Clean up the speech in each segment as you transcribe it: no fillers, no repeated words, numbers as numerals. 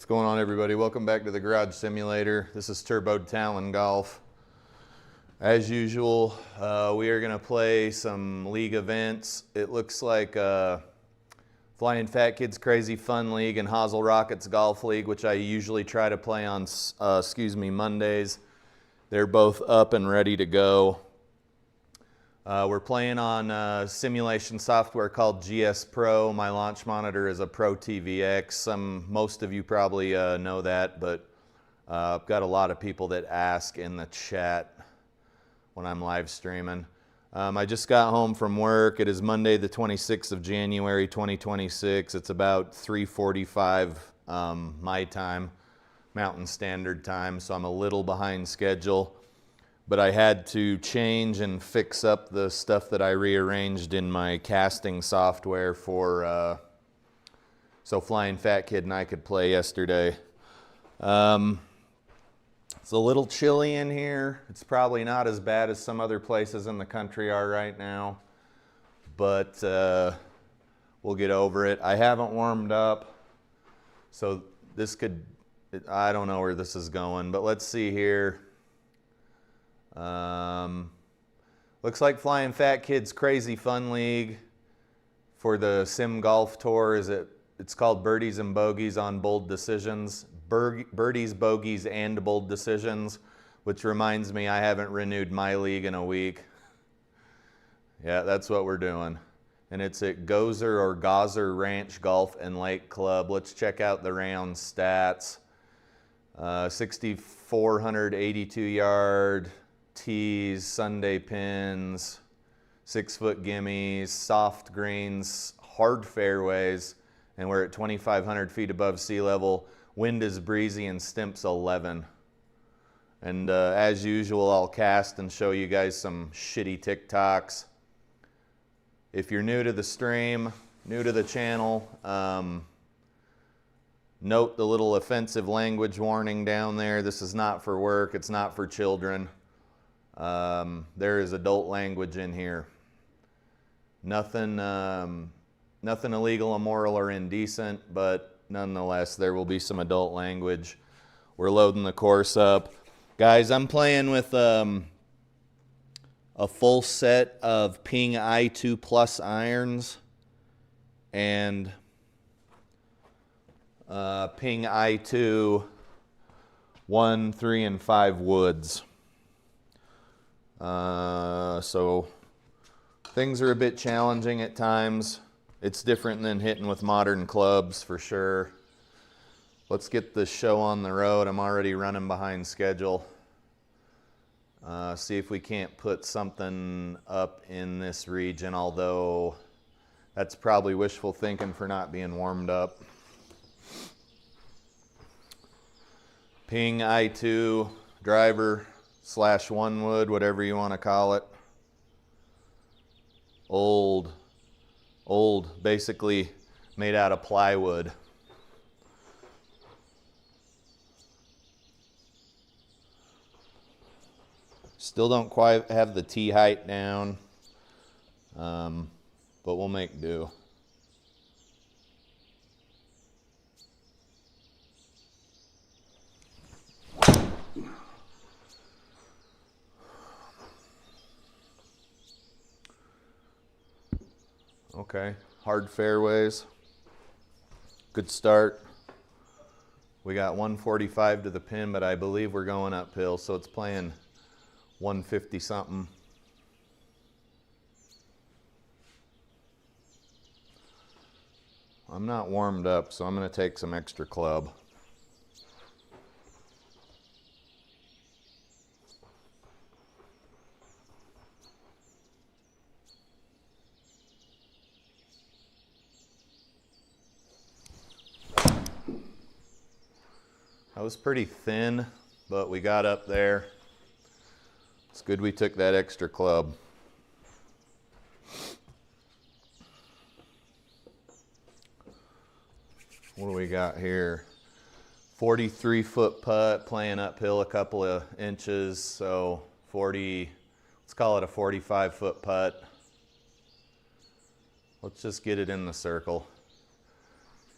What's going on, everybody? Welcome back to the Garage Simulator. This is Turboed Talon Golf. As usual, we are going to play some league events. It looks like FlyinFatKid's Crazy Fun League and Hosel Rockets Golf League, which I usually try to play on Mondays. They're both up and ready to go. We're playing on simulation software called SGT. My launch monitor is a ProTee VX. Most of you probably know that, but I've got a lot of people that ask in the chat when I'm live streaming. I just got home from work. It is Monday the 26th of January 2026. It's about 3:45 my time, Mountain Standard Time, so I'm a little behind schedule. But I had to change and fix up the stuff that I rearranged in my casting software for so FlyinFatKid and I could play yesterday. It's a little chilly in here. It's probably not as bad as some other places in the country are right now, but we'll get over it. I haven't warmed up, so this could, I don't know where this is going, but let's see here. Looks like FlyinFatKid's Crazy Fun League for the Sim Golf Tour it's called Birdies and Bogeys on Bold Decisions. Birdies, Bogeys, and Bold Decisions, which reminds me I haven't renewed my league in a week. Yeah, that's what we're doing. And it's at Gozer Ranch Golf and Lake Club. Let's check out the round stats. 6,482 yard tees, Sunday pins, 6-foot gimmies, soft greens, hard fairways, and we're at 2,500 feet above sea level. Wind is breezy and Stimp's 11. And as usual, I'll cast and show you guys some shitty TikToks. If you're new to the stream, new to the channel, note the little offensive language warning down there. This is not for work. It's not for children. There is adult language in here. Nothing illegal, immoral, or indecent, but nonetheless, there will be some adult language. We're loading the course up. Guys, I'm playing with a full set of Ping i2 Plus irons and Ping i2 1, 3, and 5 woods. So things are a bit challenging at times. It's different than hitting with modern clubs for sure. Let's get the show on the road. I'm already running behind schedule. See if we can't put something up in this region, although that's probably wishful thinking for not being warmed up. Ping i2 driver / 1 wood, whatever you want to call it. Old, basically made out of plywood. Still don't quite have the tee height down, but we'll make do. Okay, hard fairways. Good start. We got 145 to the pin, but I believe we're going uphill, so it's playing 150 something. I'm not warmed up, so I'm going to take some extra club. That was pretty thin, but we got up there. It's good we took that extra club. What do we got here? 43-foot putt, playing uphill a couple of inches, so 40, let's call it a 45-foot putt. Let's just get it in the circle.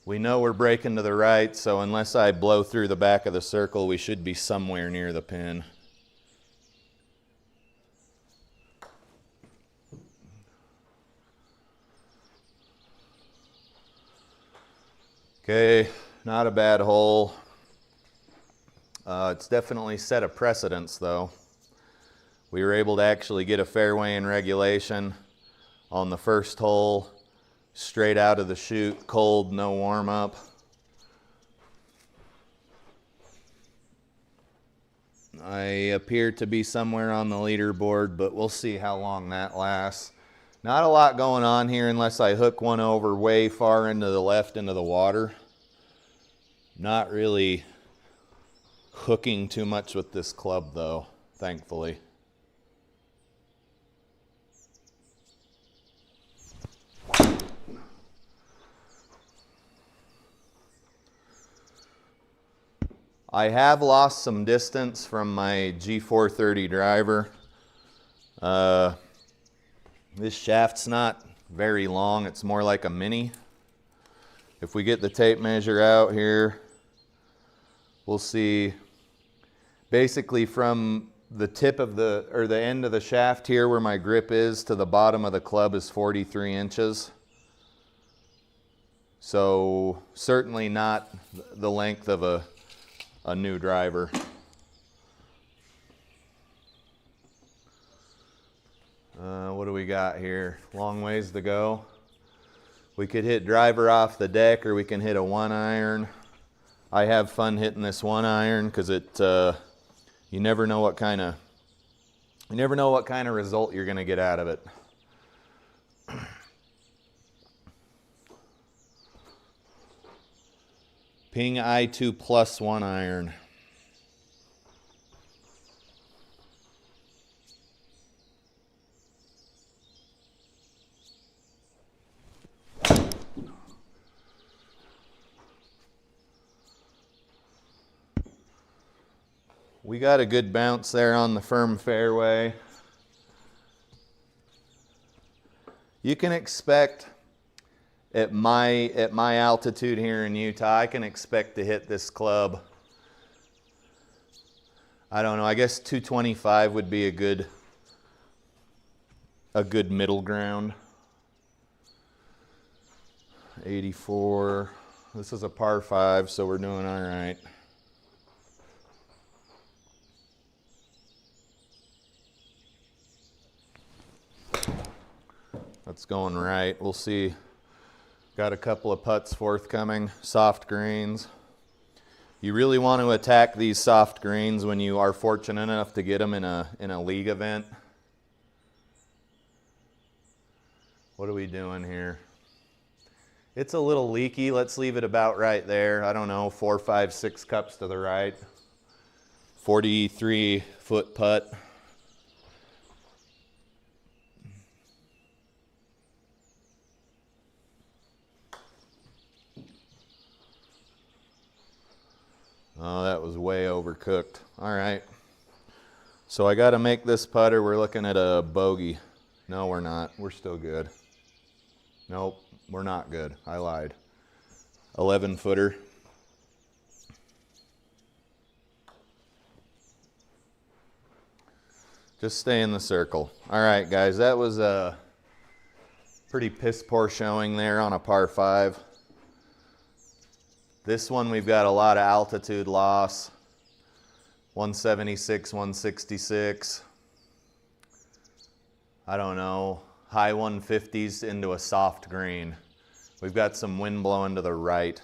We know we're breaking to the right, so unless I blow through the back of the circle, we should be somewhere near the pin. Okay, not a bad hole. It's definitely set a precedence though. We were able to actually get a fairway in regulation on the first hole, straight out of the chute, cold, no warm up. I appear to be somewhere on the leaderboard, but we'll see how long that lasts. Not a lot going on here unless I hook one over way far into the left into the water. Not really hooking too much with this club though, thankfully. I have lost some distance from my G430 driver. This shaft's not very long, it's more like a mini. If we get the tape measure out here, we'll see basically from the tip of the end of the shaft here where my grip is to the bottom of the club is 43 inches. So certainly not the length of a new driver. What do we got here? Long ways to go. We could hit driver off the deck, or we can hit a 1-iron. I have fun hitting this 1-iron because you never know what kind of result you're going to get out of it. Ping I2 plus 1-iron. We got a good bounce there on the firm fairway. You can expect at my altitude here in Utah, I can expect to hit this club. I don't know, I guess 225 would be a good middle ground. 84. This is a par 5, so we're doing all right. That's going right. We'll see. Got a couple of putts forthcoming, soft greens. You really want to attack these soft greens when you are fortunate enough to get them in a league event. What are we doing here? It's a little leaky. Let's leave it about right there. I don't know, 4, 5, 6 cups to the right. 43-foot putt. Oh, that was way overcooked. All right. So I got to make this putter. We're looking at a bogey. No, we're not. We're still good. Nope, we're not good. I lied. 11-footer. Just stay in the circle. All right, guys, that was a pretty piss poor showing there on a par 5. This one we've got a lot of altitude loss. 176, 166. I don't know, high 150s into a soft green. We've got some wind blowing to the right.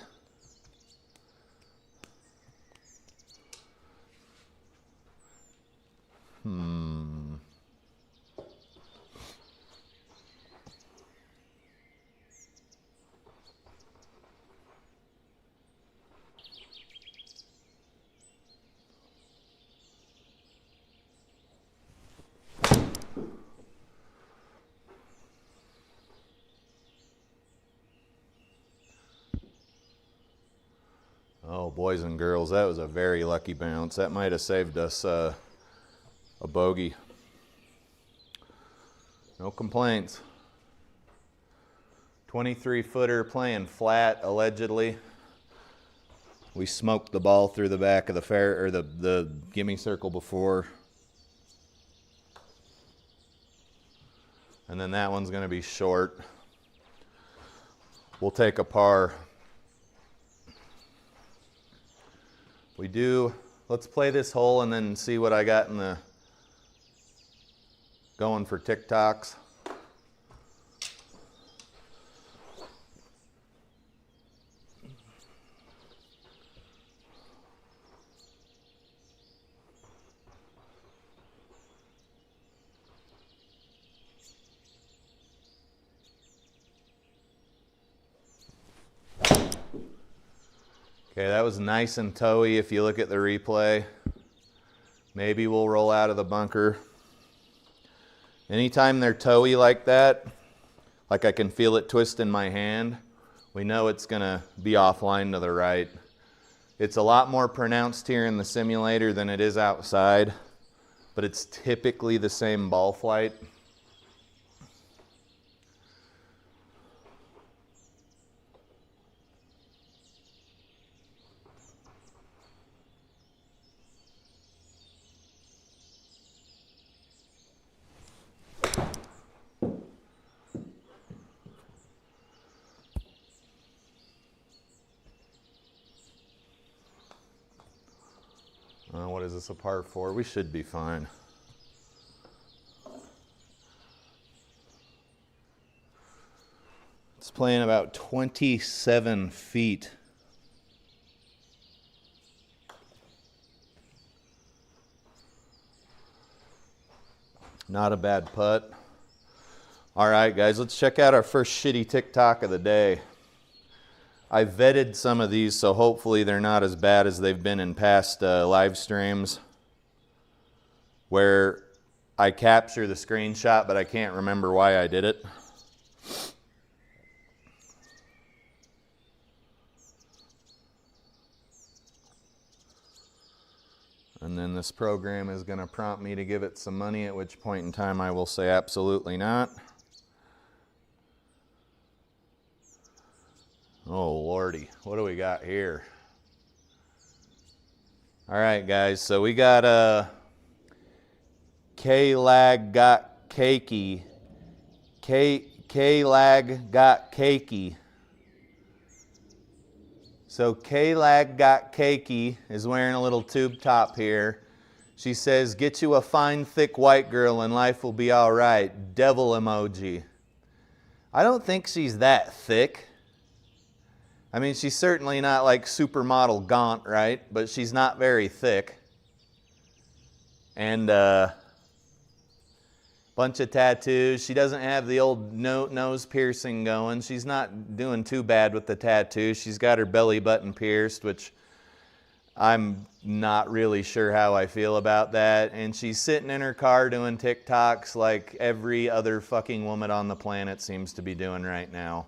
Oh, boys and girls, that was a very lucky bounce. That might have saved us a bogey. No complaints. 23-footer playing flat, allegedly. We smoked the ball through the back of the fair, or the gimme circle before. And then that one's going to be short. We'll take a par. Let's play this hole and then see what I got in the going for TikToks. Okay, that was nice and towy if you look at the replay. Maybe we'll roll out of the bunker. Anytime they're towy like that, like I can feel it twist in my hand, we know it's gonna be offline to the right. It's a lot more pronounced here in the simulator than it is outside, but it's typically the same ball flight. What is this, a par 4? We should be fine. It's playing about 27 feet. Not a bad putt. All right, guys, let's check out our first shitty TikTok of the day. I vetted some of these, so hopefully they're not as bad as they've been in past live streams where I capture the screenshot, but I can't remember why I did it. And then this program is going to prompt me to give it some money, at which point in time I will say absolutely not. Oh, Lordy, what do we got here? All right, guys, so we got K-Lag got cakey. K-Lag got cakey. So K-Lag got cakey is wearing a little tube top here. She says, get you a fine, thick white girl and life will be all right. Devil emoji. I don't think she's that thick. I mean, she's certainly not like supermodel gaunt, right? But she's not very thick. And bunch of tattoos. She doesn't have the old nose piercing going. She's not doing too bad with the tattoos. She's got her belly button pierced, which I'm not really sure how I feel about that. And she's sitting in her car doing TikToks like every other fucking woman on the planet seems to be doing right now.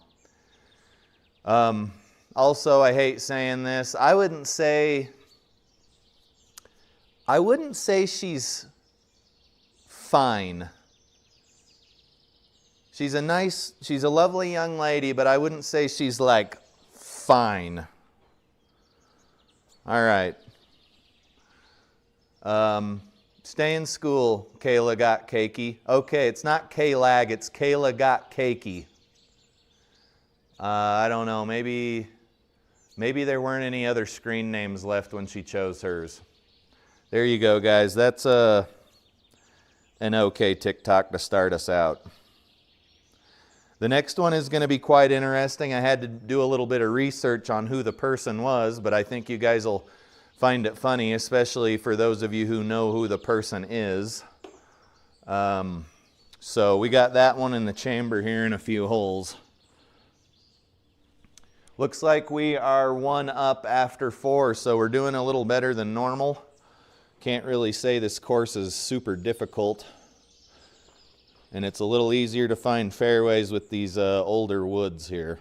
Also, I hate saying this. I wouldn't say she's fine. She's a lovely young lady, but I wouldn't say she's like fine. All right. Stay in school, Kayla got cakey. Okay, it's not K-Lag, it's Kayla got cakey. I don't know, maybe there weren't any other screen names left when she chose hers. There you go, guys. That's an okay TikTok to start us out. The next one is going to be quite interesting. I had to do a little bit of research on who the person was, but I think you guys will find it funny, especially for those of you who know who the person is. So we got that one in the chamber here in a few holes. Looks like we are 1 up after 4, so we're doing a little better than normal. Can't really say this course is super difficult. And it's a little easier to find fairways with these older woods here,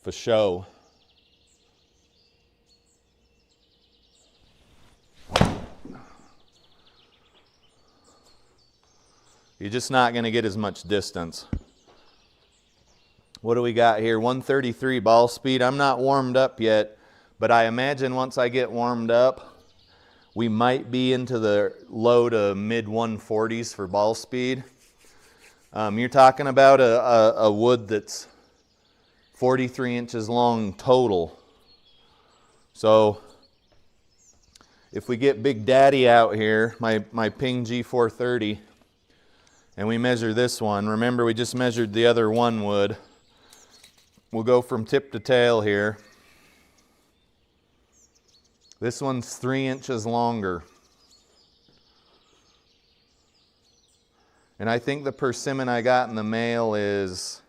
for show. You're just not going to get as much distance. What do we got here? 133 ball speed. I'm not warmed up yet, but I imagine once I get warmed up, we might be into the low to mid 140s for ball speed. You're talking about a wood that's 43 inches long total. So if we get Big Daddy out here, my Ping G430, and we measure this one, remember we just measured the other one wood. We'll go from tip to tail here. This one's 3 inches longer. And I think the persimmon I got in the mail is,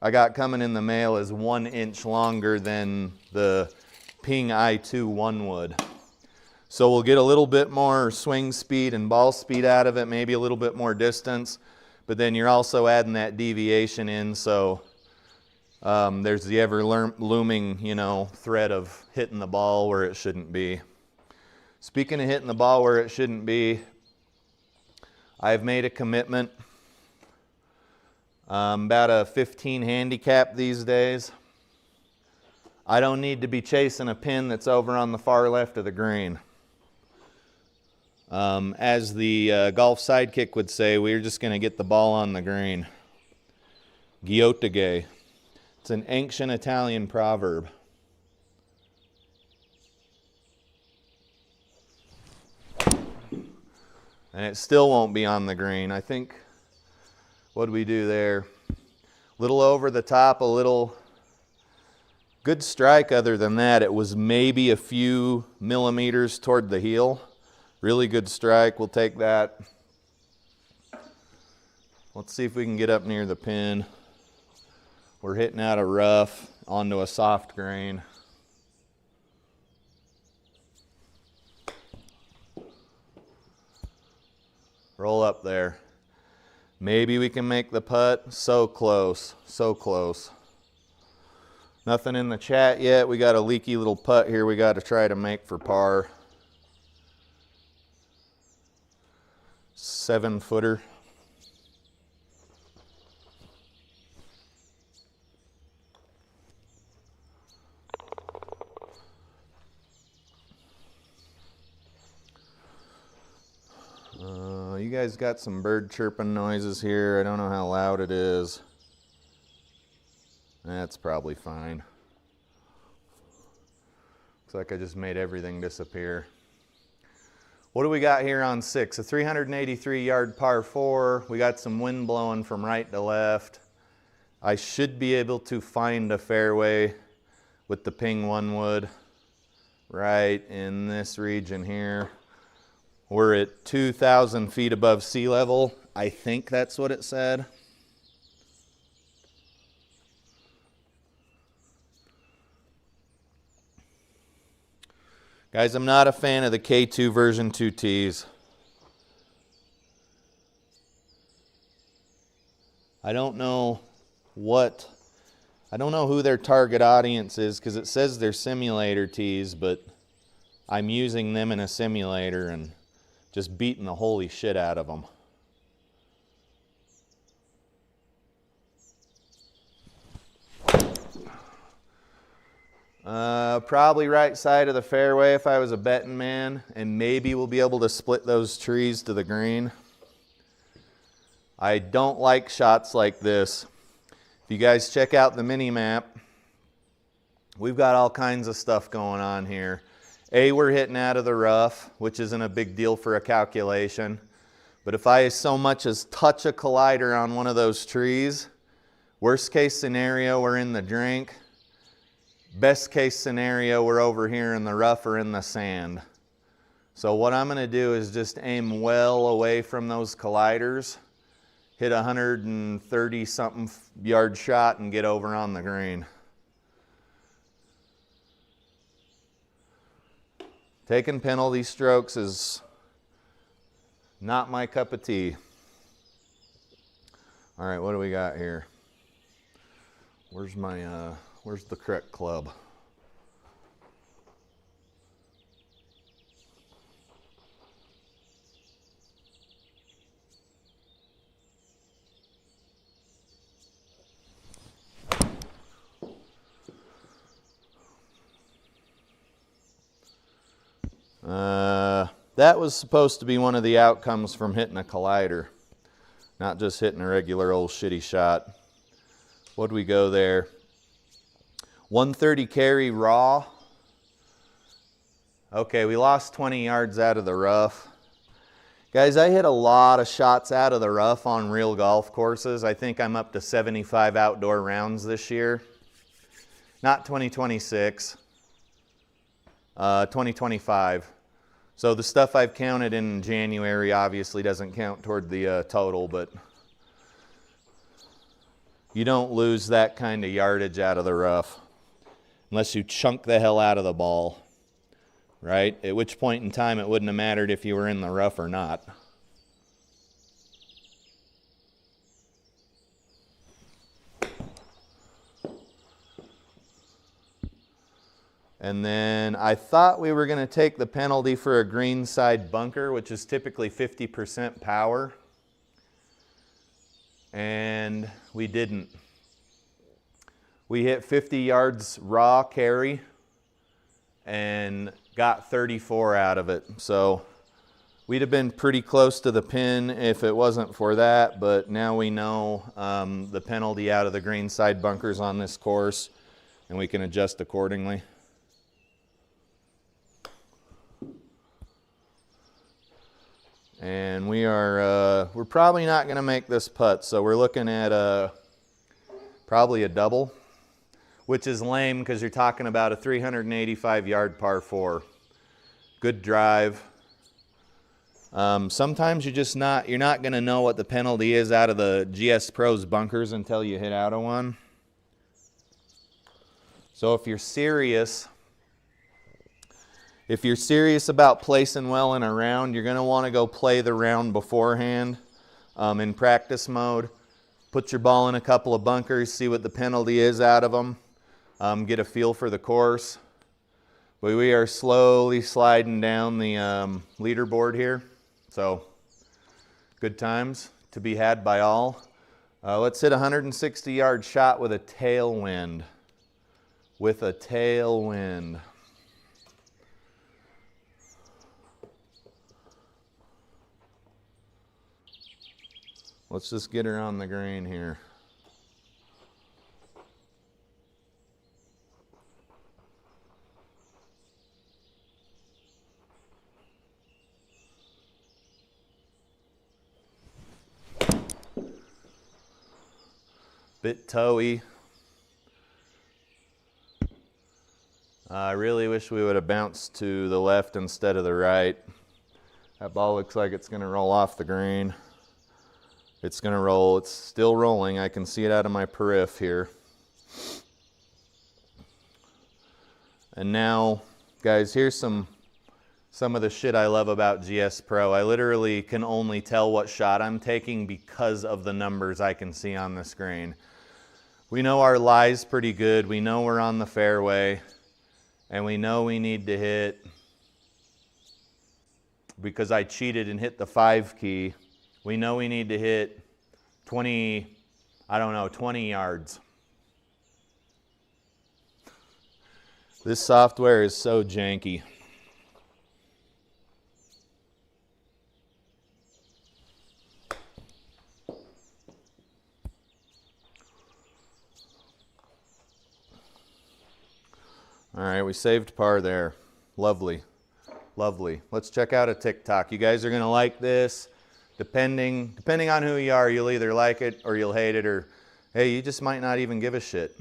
coming in the mail is 1 inch longer than the Ping i2 one wood. So we'll get a little bit more swing speed and ball speed out of it, maybe a little bit more distance, but then you're also adding that deviation in, so there's the ever looming, threat of hitting the ball where it shouldn't be. Speaking of hitting the ball where it shouldn't be, I've made a commitment. About a 15 handicap these days. I don't need to be chasing a pin that's over on the far left of the green. As the golf sidekick would say, we're just going to get the ball on the green. Ghiotteghe. It's an ancient Italian proverb. And it still won't be on the green. I think, what did we do there? A little over the top, a little good strike. Other than that, it was maybe a few millimeters toward the heel. Really good strike. We'll take that. Let's see if we can get up near the pin. We're hitting out a rough onto a soft grain. Roll up there. Maybe we can make the putt. So close, so close. Nothing in the chat yet. We got a leaky little putt here we got to try to make for par. 7-footer. You guys got some bird chirping noises here. I don't know how loud it is. That's probably fine. Looks like I just made everything disappear. What do we got here on 6? A 383-yard par 4. We got some wind blowing from right to left. I should be able to find a fairway with the Ping one wood right in this region here. We're at 2,000 feet above sea level. I think that's what it said. Guys, I'm not a fan of the K2 version 2 tees. I don't know who their target audience is because it says they're simulator tees, but I'm using them in a simulator and just beating the holy shit out of them. Probably right side of the fairway if I was a betting man, and maybe we'll be able to split those trees to the green. I don't like shots like this. If you guys check out the mini map, we've got all kinds of stuff going on here. We're hitting out of the rough, which isn't a big deal for a calculation. But if I so much as touch a collider on one of those trees, worst case scenario, we're in the drink. Best case scenario, we're over here in the rough or in the sand. So what I'm going to do is just aim well away from those colliders, hit a 130-something yard shot, and get over on the green. Taking penalty strokes is not my cup of tea. All right, what do we got here? Where's the correct club? That was supposed to be one of the outcomes from hitting a collider, not just hitting a regular old shitty shot. What'd we go there? 130 carry raw. Okay, we lost 20 yards out of the rough. Guys, I hit a lot of shots out of the rough on real golf courses. I think I'm up to 75 outdoor rounds this year. Not 2026, 2025. So the stuff I've counted in January obviously doesn't count toward the total, but you don't lose that kind of yardage out of the rough unless you chunk the hell out of the ball, right? At which point in time it wouldn't have mattered if you were in the rough or not. And then I thought we were going to take the penalty for a greenside bunker, which is typically 50% power. And we didn't. We hit 50 yards raw carry and got 34 out of it. So we'd have been pretty close to the pin if it wasn't for that, but now we know the penalty out of the greenside bunkers on this course, and we can adjust accordingly. And we're probably not going to make this putt, so we're looking at probably a double, which is lame because you're talking about a 385-yard par 4. Good drive. Sometimes you're not going to know what the penalty is out of the GS Pro's bunkers until you hit out of one. So if you're serious about placing well in a round, you're going to want to go play the round beforehand in practice mode. Put your ball in a couple of bunkers, see what the penalty is out of them, get a feel for the course. But we are slowly sliding down the leaderboard here, so good times to be had by all. Let's hit a 160-yard shot with a tailwind. With a tailwind. Let's just get her on the green here. Bit toey. I really wish we would have bounced to the left instead of the right. That ball looks like it's going to roll off the green. It's going to roll. It's still rolling. I can see it out of my periph here. And now, guys, here's some of the shit I love about GS Pro. I literally can only tell what shot I'm taking because of the numbers I can see on the screen. We know our lie's pretty good. We know we're on the fairway. And we know we need to hit, because I cheated and hit the 5 key, we know we need to hit 20 yards. This software is so janky. All right, we saved par there. Lovely, lovely. Let's check out a TikTok. You guys are gonna like this. Depending on who you are, you'll either like it or you'll hate it, or hey, you just might not even give a shit.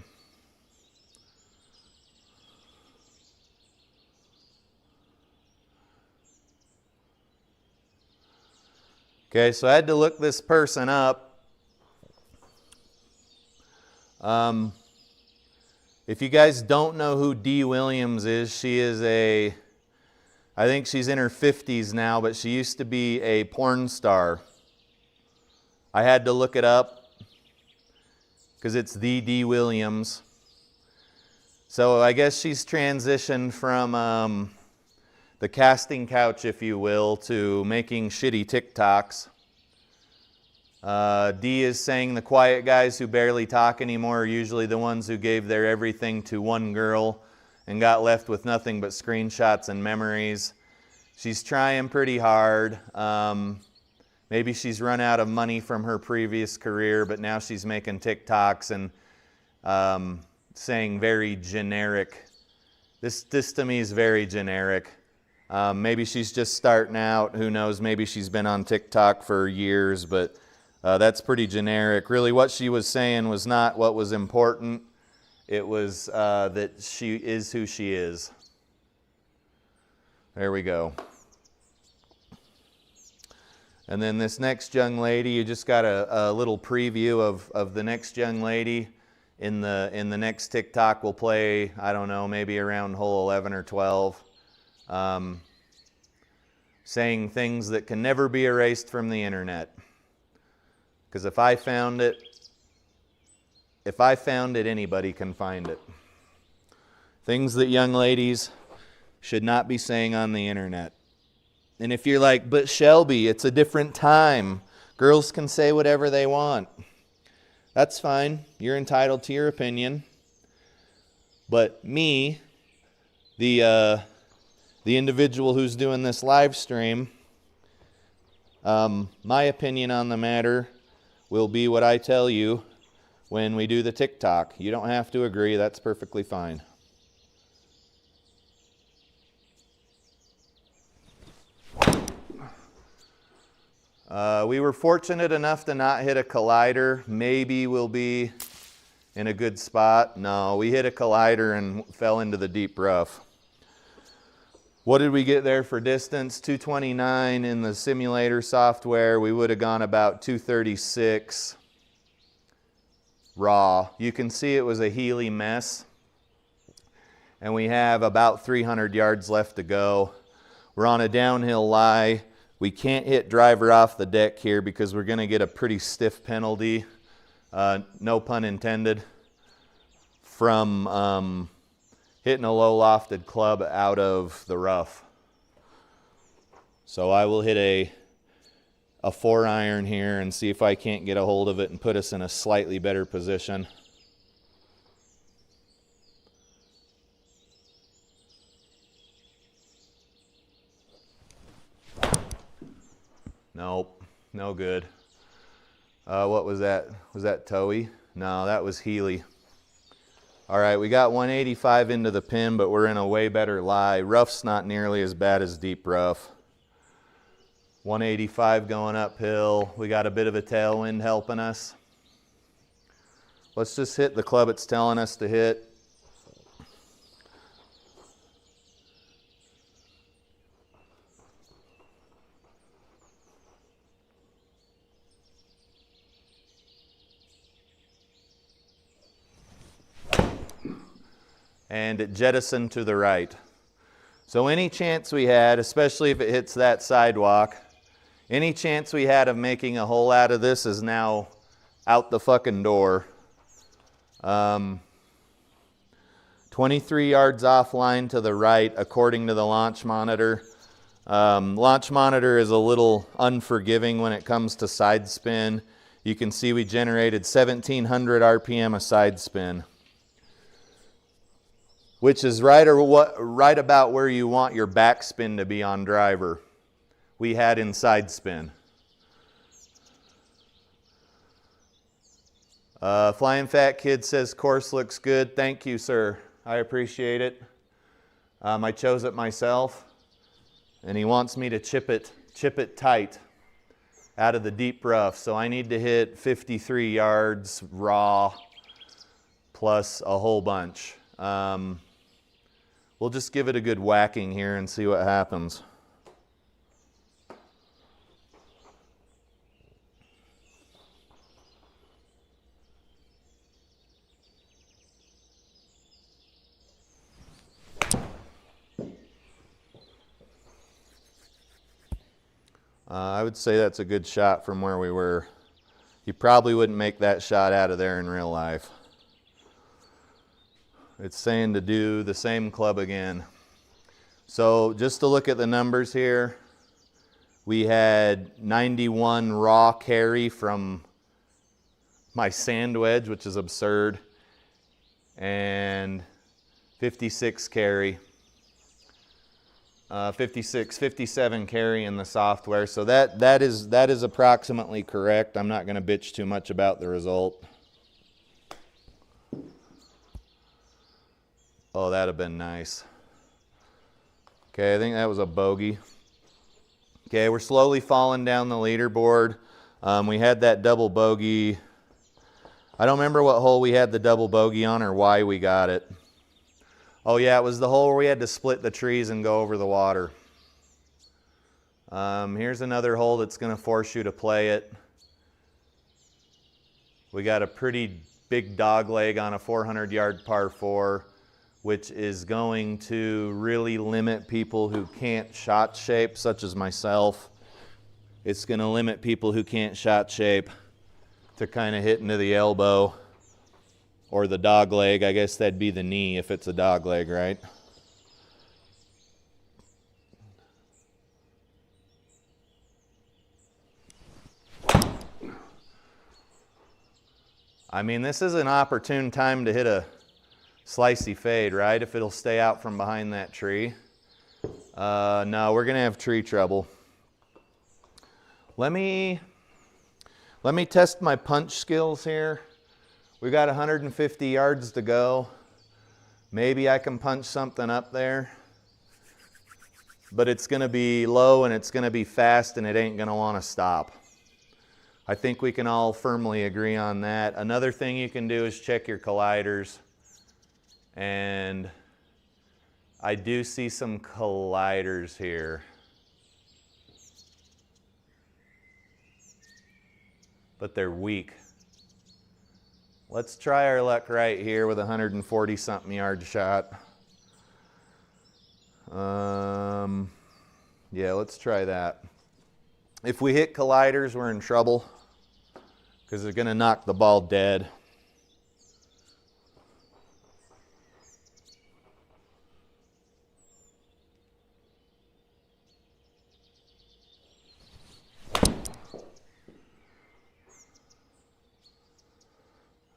Okay, so I had to look this person up. If you guys don't know who Dee Williams is, she is I think she's in her 50s now, but she used to be a porn star. I had to look it up because it's the Dee Williams. So I guess she's transitioned from the casting couch, if you will, to making shitty TikToks. Dee is saying the quiet guys who barely talk anymore are usually the ones who gave their everything to one girl and got left with nothing but screenshots and memories. She's trying pretty hard. Maybe she's run out of money from her previous career, but now she's making TikToks and saying very generic. This to me is very generic. Maybe she's just starting out. Who knows? Maybe she's been on TikTok for years, but that's pretty generic. Really, what she was saying was not what was important. It was that she is who she is. There we go. And then this next young lady, you just got a little preview of the next young lady. In the next TikTok, we'll play, I don't know, maybe around hole 11 or 12. Saying things that can never be erased from the internet. Because if I found it, anybody can find it. Things that young ladies should not be saying on the internet. And if you're like, but Shelby, it's a different time. Girls can say whatever they want. That's fine. You're entitled to your opinion. But me, the individual who's doing this live stream, my opinion on the matter will be what I tell you when we do the TikTok. You don't have to agree. That's perfectly fine. We were fortunate enough to not hit a collider. Maybe we'll be in a good spot. No, we hit a collider and fell into the deep rough. What did we get there for distance? 229 in the simulator software. We would have gone about 236 raw. You can see it was a Healy mess. And we have about 300 yards left to go. We're on a downhill lie. We can't hit driver off the deck here because we're going to get a pretty stiff penalty, no pun intended, from hitting a low lofted club out of the rough. So I will hit a 4-iron here and see if I can't get a hold of it and put us in a slightly better position. Nope, no good. What was that? Was that Toey? No, that was Healy. All right, we got 185 into the pin, but we're in a way better lie. Rough's not nearly as bad as deep rough. 185 going uphill. We got a bit of a tailwind helping us. Let's just hit the club it's telling us to hit. And it jettisoned to the right. So any chance we had, especially if it hits that sidewalk, any chance we had of making a hole out of this is now out the fucking door. 23 yards offline to the right, according to the launch monitor. Launch monitor is a little unforgiving when it comes to side spin. You can see we generated 1700 RPM of side spin, which is right about where you want your backspin to be on driver. We had inside spin. FlyinFatKid says course looks good. Thank you, sir. I appreciate it. I chose it myself, and he wants me to chip it tight out of the deep rough. So I need to hit 53 yards raw plus a whole bunch. We'll just give it a good whacking here and see what happens. I would say that's a good shot from where we were. You probably wouldn't make that shot out of there in real life. It's saying to do the same club again. So just to look at the numbers here, we had 91 raw carry from my sand wedge, which is absurd, and 56 carry. 56, 57 carry in the software. So that is approximately correct. I'm not going to bitch too much about the result. Oh, that'd have been nice. Okay, I think that was a bogey. Okay, we're slowly falling down the leaderboard. We had that double bogey. I don't remember what hole we had the double bogey on or why we got it. Oh yeah, it was the hole where we had to split the trees and go over the water. Here's another hole that's going to force you to play it. We got a pretty big dog leg on a 400-yard par 4, which is going to really limit people who can't shot shape, such as myself. It's going to limit people who can't shot shape to kind of hit into the elbow or the dog leg. I guess that'd be the knee if it's a dog leg, right? I mean, this is an opportune time to hit a slicey fade, right? If it'll stay out from behind that tree. No, we're gonna have tree trouble. Let me test my punch skills here. We got 150 yards to go. Maybe I can punch something up there, but it's gonna be low and it's gonna be fast and it ain't gonna wanna stop. I think we can all firmly agree on that. Another thing you can do is check your colliders. And I do see some colliders here. But they're weak. Let's try our luck right here with a 140-something yard shot. Yeah, let's try that. If we hit colliders, we're in trouble because they're going to knock the ball dead.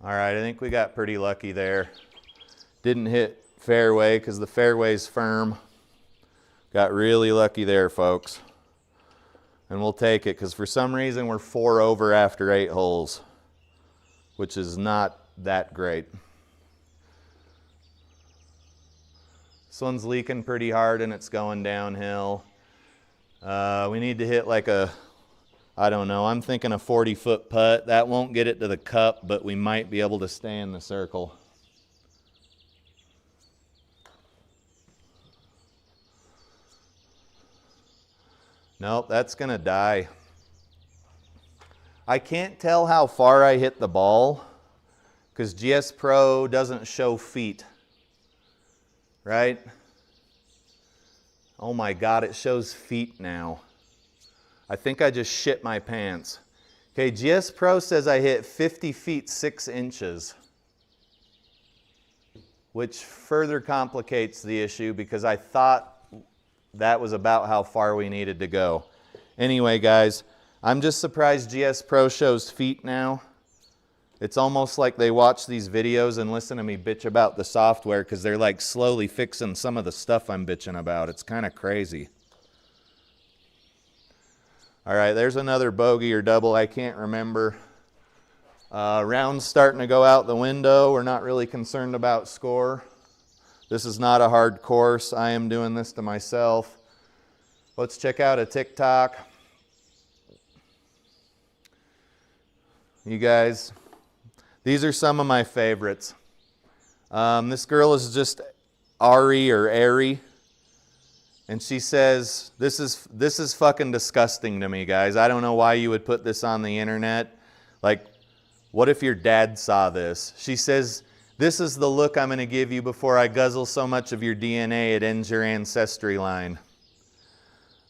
All right, I think we got pretty lucky there. Didn't hit fairway because the fairway's firm. Got really lucky there, folks. And we'll take it because for some reason we're 4 over after 8 holes, which is not that great. This one's leaking pretty hard and it's going downhill. We need to hit like a, I don't know, I'm thinking a 40-foot putt. That won't get it to the cup, but we might be able to stay in the circle. Nope, that's gonna die. I can't tell how far I hit the ball because GS Pro doesn't show feet, right? Oh my God, it shows feet now. I think I just shit my pants. Okay, GS Pro says I hit 50 feet 6 inches, which further complicates the issue because I thought that was about how far we needed to go. Anyway, guys, I'm just surprised GS Pro shows feet now. It's almost like they watch these videos and listen to me bitch about the software because they're like slowly fixing some of the stuff I'm bitching about. It's kind of crazy. All right, there's another bogey or double. I can't remember. Round's starting to go out the window. We're not really concerned about score. This is not a hard course. I am doing this to myself. Let's check out a TikTok. You guys, these are some of my favorites. This girl is just Ari or Ari. And she says, this is fucking disgusting to me, guys. I don't know why you would put this on the internet. Like, what if your dad saw this? She says, this is the look I'm going to give you before I guzzle so much of your DNA it ends your ancestry line.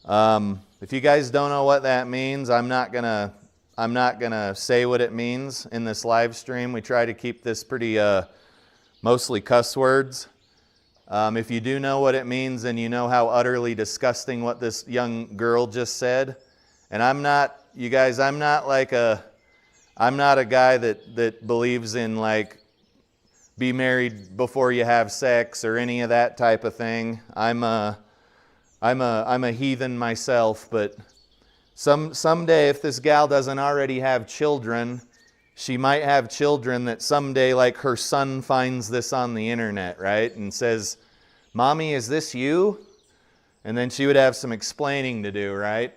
If you guys don't know what that means, I'm not gonna say what it means in this live stream. We try to keep this pretty mostly cuss words. If you do know what it means, then you know how utterly disgusting what this young girl just said. And I'm not, you guys, I'm not a guy that believes in like be married before you have sex or any of that type of thing. I'm I'm a heathen myself, but someday if this gal doesn't already have children, she might have children that someday, like, her son finds this on the internet, right? And says, "Mommy, is this you?" And then she would have some explaining to do, right?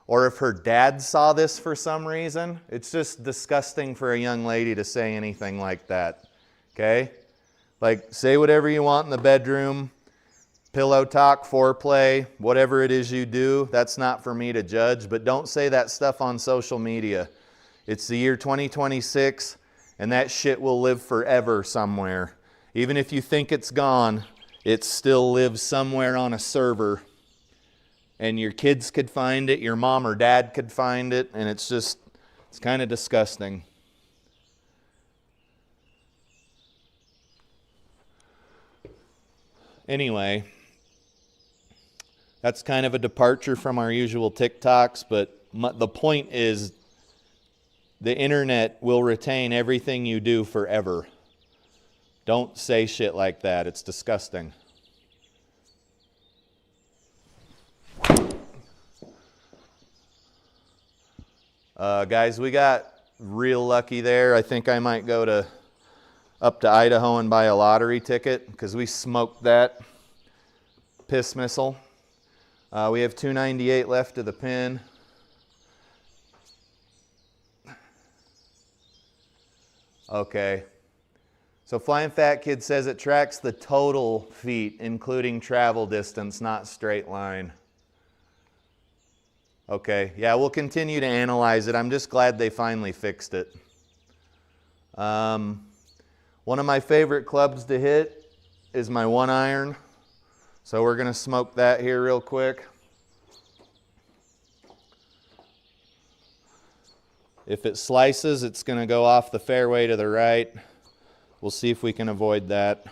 Or if her dad saw this for some reason, it's just disgusting for a young lady to say anything like that, okay? Like, say whatever you want in the bedroom, pillow talk, foreplay, whatever it is you do, that's not for me to judge, but don't say that stuff on social media. It's the year 2026, and that shit will live forever somewhere. Even if you think it's gone, it still lives somewhere on a server. And your kids could find it, your mom or dad could find it, and it's kind of disgusting. Anyway, that's kind of a departure from our usual TikToks, but the point is the internet will retain everything you do forever. Don't say shit like that. It's disgusting. Guys, we got real lucky there. I think I might go up to Idaho and buy a lottery ticket because we smoked that piss missile. We have 298 left to the pin. Okay. So FlyinFatKid says it tracks the total feet, including travel distance, not straight line. Okay, yeah, we'll continue to analyze it. I'm just glad they finally fixed it. One of my favorite clubs to hit is my 1-iron. So we're going to smoke that here real quick. If it slices, it's going to go off the fairway to the right. We'll see if we can avoid that.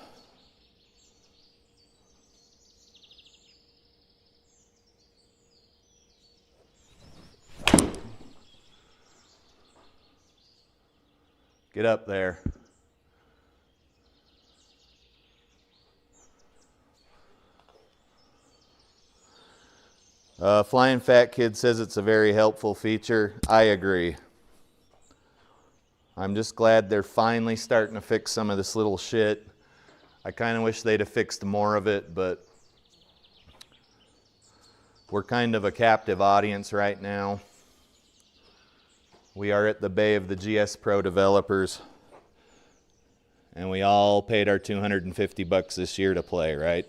Get up there. FlyinFatKid says it's a very helpful feature. I agree. I'm just glad they're finally starting to fix some of this little shit. I kind of wish they'd have fixed more of it, but we're kind of a captive audience right now. We are at the bay of the GSPro developers, and we all paid our $250 this year to play, right?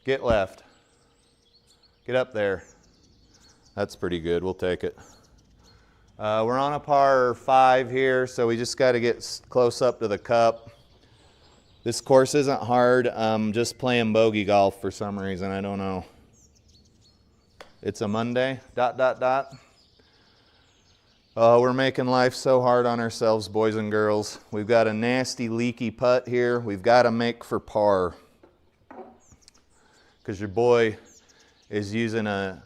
Get left. Get up there. That's pretty good. We'll take it. We're on a par 5 here, so we just got to get close up to the cup. This course isn't hard. I'm just playing bogey golf for some reason. I don't know. It's a Monday, ... We're making life so hard on ourselves, boys and girls. We've got a nasty leaky putt here. We've got to make for par. Because your boy is using a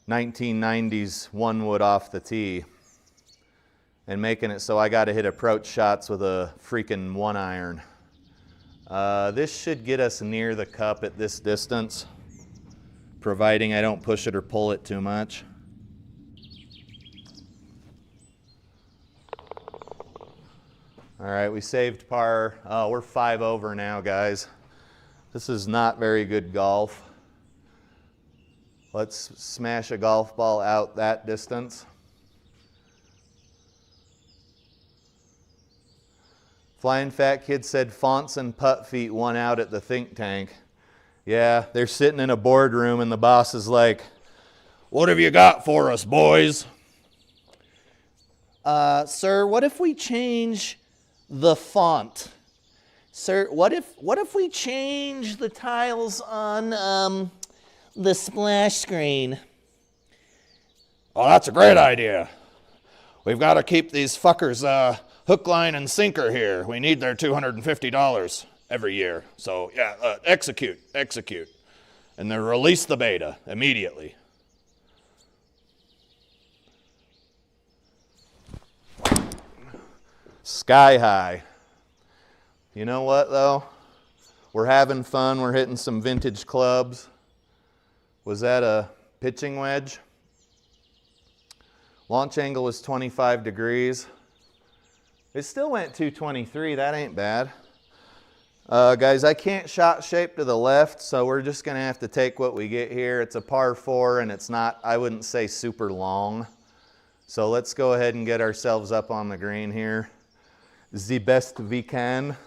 1990s 1-wood off the tee and making it so I got to hit approach shots with a freaking 1-iron. This should get us near the cup at this distance, providing I don't push it or pull it too much. All right, we saved par. Oh, we're 5 over now, guys. This is not very good golf. Let's smash a golf ball out that distance. FlyinFatKid said fonts and putt feet won out at the think tank. Yeah, they're sitting in a boardroom and the boss is like, "What have you got for us, boys?" Sir, what if we change the font? Sir, what if we change the tiles on the splash screen? Oh, that's a great idea. We've got to keep these fuckers hook, line, and sinker here. We need their $250 every year. So, yeah, execute. And then release the beta immediately. Sky high. You know what though? We're having fun. We're hitting some vintage clubs. Was that a pitching wedge? Launch angle was 25 degrees. It still went 223. That ain't bad. Guys, I can't shot shape to the left, so we're just going to have to take what we get here. It's a par 4, and it's not, I wouldn't say super long. So let's go ahead and get ourselves up on the green here. The best we can.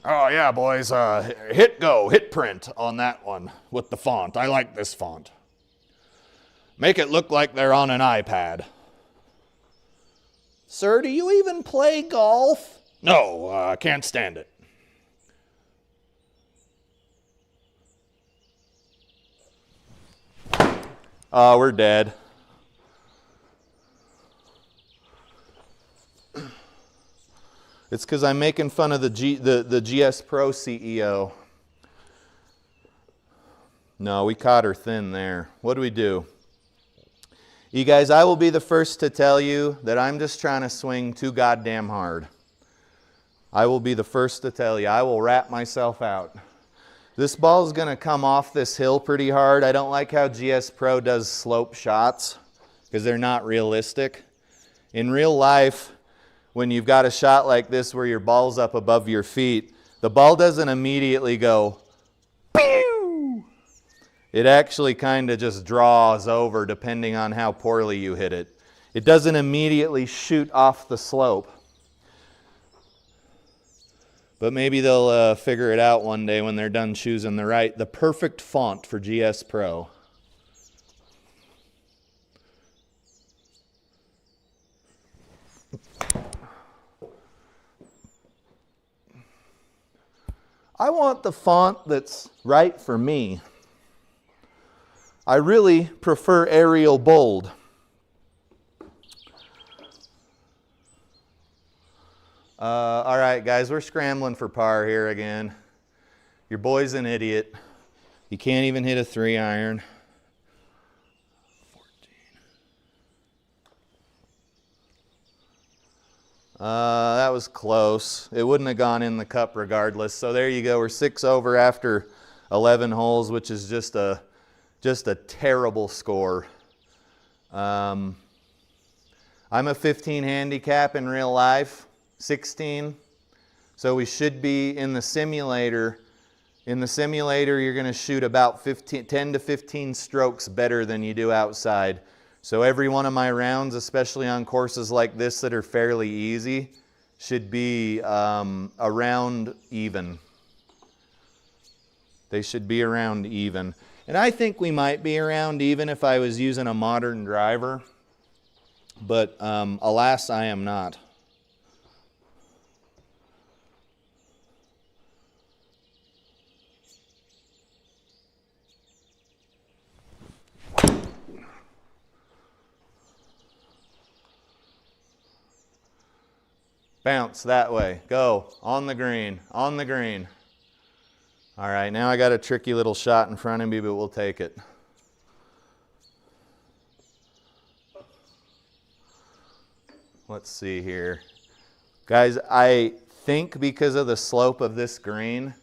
Oh yeah, boys, hit go, hit print on that one with the font. I like this font. Make it look like they're on an iPad. Sir, do you even play golf? No, I can't stand it. Oh, we're dead. It's because I'm making fun of the GS Pro CEO. No, we caught her thin there. What do we do? You guys, I will be the first to tell you that I'm just trying to swing too goddamn hard. I will be the first to tell you. I will wrap myself out. This ball is going to come off this hill pretty hard. I don't like how GS Pro does slope shots because they're not realistic. In real life, when you've got a shot like this where your ball's up above your feet, the ball doesn't immediately go, pew! It actually kind of just draws over depending on how poorly you hit it. It doesn't immediately shoot off the slope. But maybe they'll figure it out one day when they're done choosing the perfect font for GS Pro. I want the font that's right for me. I really prefer Arial Bold. All right, guys, we're scrambling for par here again. Your boy's an idiot. He can't even hit a 3-iron. 14. That was close. It wouldn't have gone in the cup regardless. So there you go. We're 6 over after 11 holes, which is just a terrible score. I'm a 15 handicap in real life. 16. So we should be in the simulator. In the simulator, you're going to shoot about 10 to 15 strokes better than you do outside. So every one of my rounds, especially on courses like this that are fairly easy, should be around even. They should be around even. And I think we might be around even if I was using a modern driver. But alas, I am not. Bounce that way. Go. On the green. On the green. All right, now I got a tricky little shot in front of me, but we'll take it. Let's see here. Guys, I think because of the slope of this green,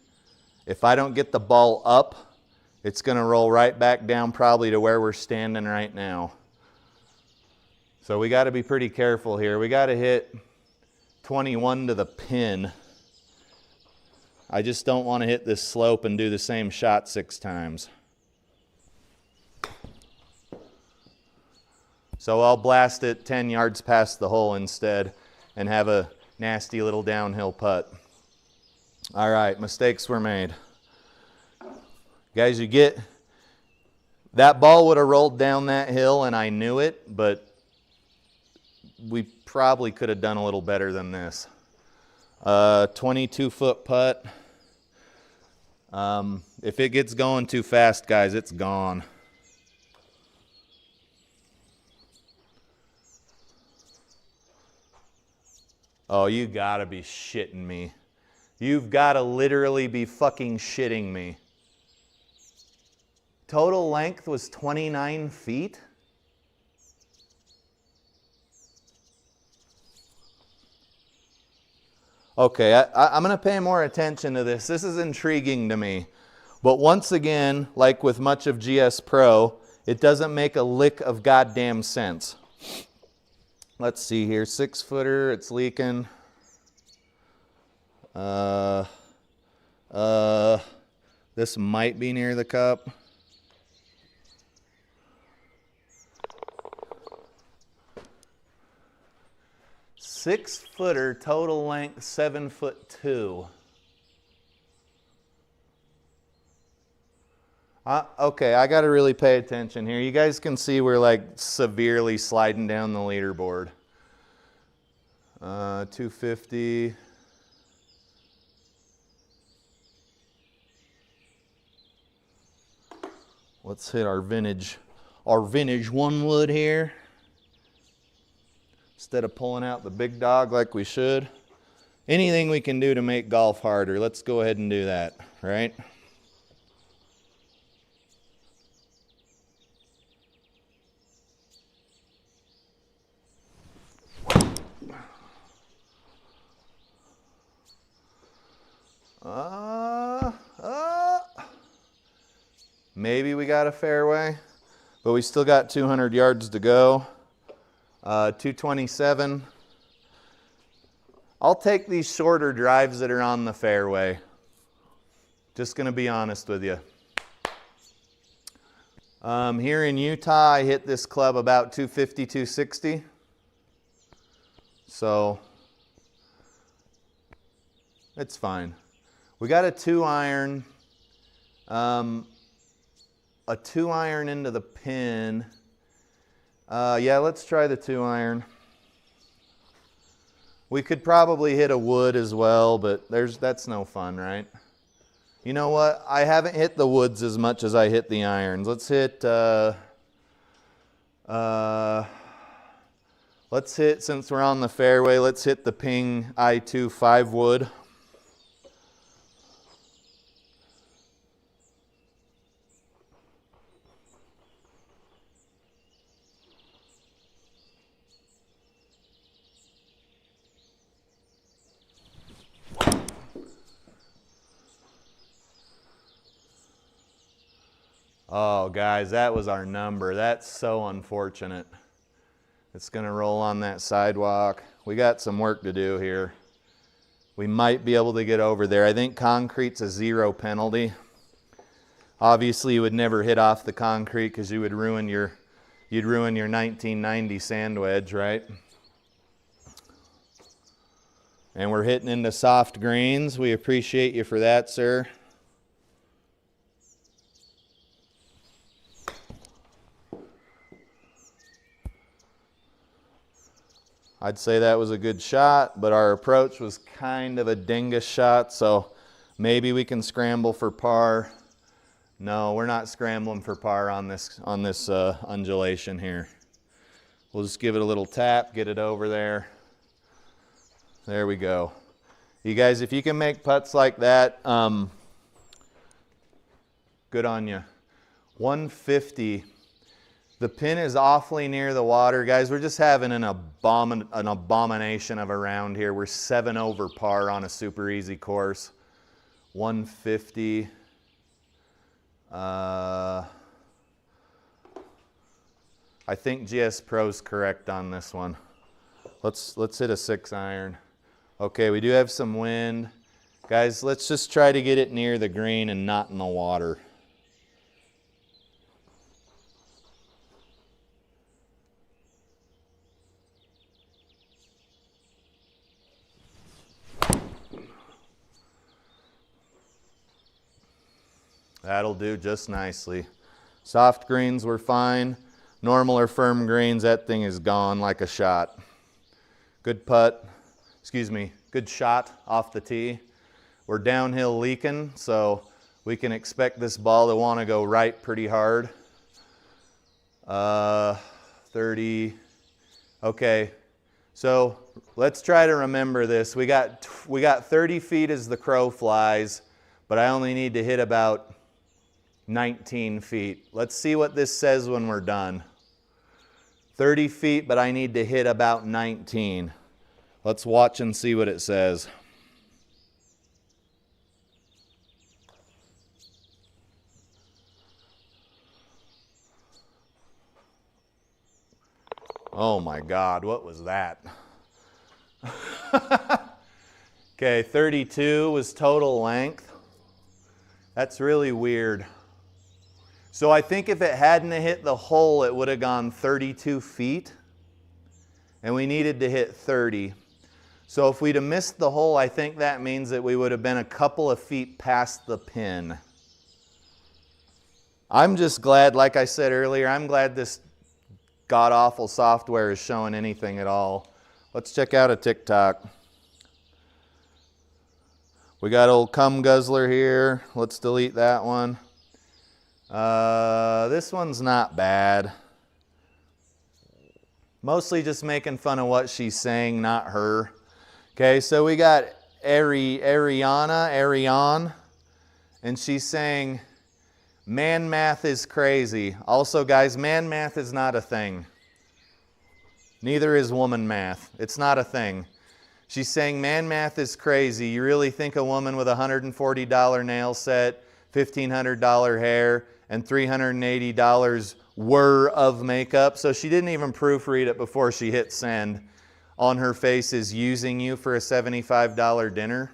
if I don't get the ball up, it's going to roll right back down probably to where we're standing right now. So we got to be pretty careful here. We got to hit 21 to the pin. I just don't want to hit this slope and do the same shot 6 times. So I'll blast it 10 yards past the hole instead and have a nasty little downhill putt. All right, mistakes were made. Guys, you get, that ball would have rolled down that hill and I knew it, but we probably could have done a little better than this. 22-foot putt. If it gets going too fast, guys, it's gone. Oh, you gotta be shitting me. You've gotta literally be fucking shitting me. Total length was 29 feet? Okay, I'm going to pay more attention to this. This is intriguing to me. But once again, like with much of GS Pro, it doesn't make a lick of goddamn sense. Let's see here. 6-footer, it's leaking. This might be near the cup. Six-footer, total length 7'2". Okay, I got to really pay attention here. You guys can see we're like severely sliding down the leaderboard. 250. Let's hit our vintage one wood here. Instead of pulling out the big dog like we should. Anything we can do to make golf harder, let's go ahead and do that, right? Maybe we got a fairway, but we still got 200 yards to go. 227. I'll take these shorter drives that are on the fairway. Just going to be honest with you. Here in Utah, I hit this club about 250, 260. So it's fine. We got a 2-iron. A 2-iron into the pin. Yeah, let's try the 2-iron. We could probably hit a wood as well, but that's no fun, right? You know what? I haven't hit the woods as much as I hit the irons. Let's hit, since we're on the fairway, let's hit the Ping I2 5-wood. Oh, guys, that was our number. That's so unfortunate. It's going to roll on that sidewalk. We got some work to do here. We might be able to get over there. I think concrete's a 0 penalty. Obviously, you would never hit off the concrete because you would ruin your 1990 sand wedge, right? And we're hitting into soft greens. We appreciate you for that, sir. I'd say that was a good shot, but our approach was kind of a dingus shot, so maybe we can scramble for par. No, we're not scrambling for par on this undulation here. We'll just give it a little tap, get it over there. There we go. You guys, if you can make putts like that, good on you. 150. The pin is awfully near the water. Guys, we're just having an abomination of a round here. We're 7 over par on a super easy course. 150. I think GS Pro's correct on this one. Let's hit a 6-iron. Okay, we do have some wind. Guys, let's just try to get it near the green and not in the water. That'll do just nicely. Soft greens were fine. Normal or firm greens, that thing is gone like a shot. Good putt, good shot off the tee. We're downhill leaking, so we can expect this ball to want to go right pretty hard. 30. Okay, so let's try to remember this. We got 30 feet as the crow flies, but I only need to hit about 19 feet. Let's see what this says when we're done. 30 feet, but I need to hit about 19. Let's watch and see what it says. Oh my God, what was that? Okay, 32 was total length. That's really weird. So I think if it hadn't hit the hole, it would have gone 32 feet. And we needed to hit 30. So if we'd have missed the hole, I think that means that we would have been a couple of feet past the pin. I'm just glad, like I said earlier, I'm glad this god-awful software is showing anything at all. Let's check out a TikTok. We got old cum guzzler here. Let's delete that one. This one's not bad. Mostly just making fun of what she's saying, not her. Okay, so we got Ariane, and she's saying, man math is crazy. Also, guys, man math is not a thing. Neither is woman math. It's not a thing. She's saying man math is crazy. You really think a woman with a $140 nail set, $1,500 hair, and $380 of makeup, so she didn't even proofread it before she hit send, on her face is using you for a $75 dinner?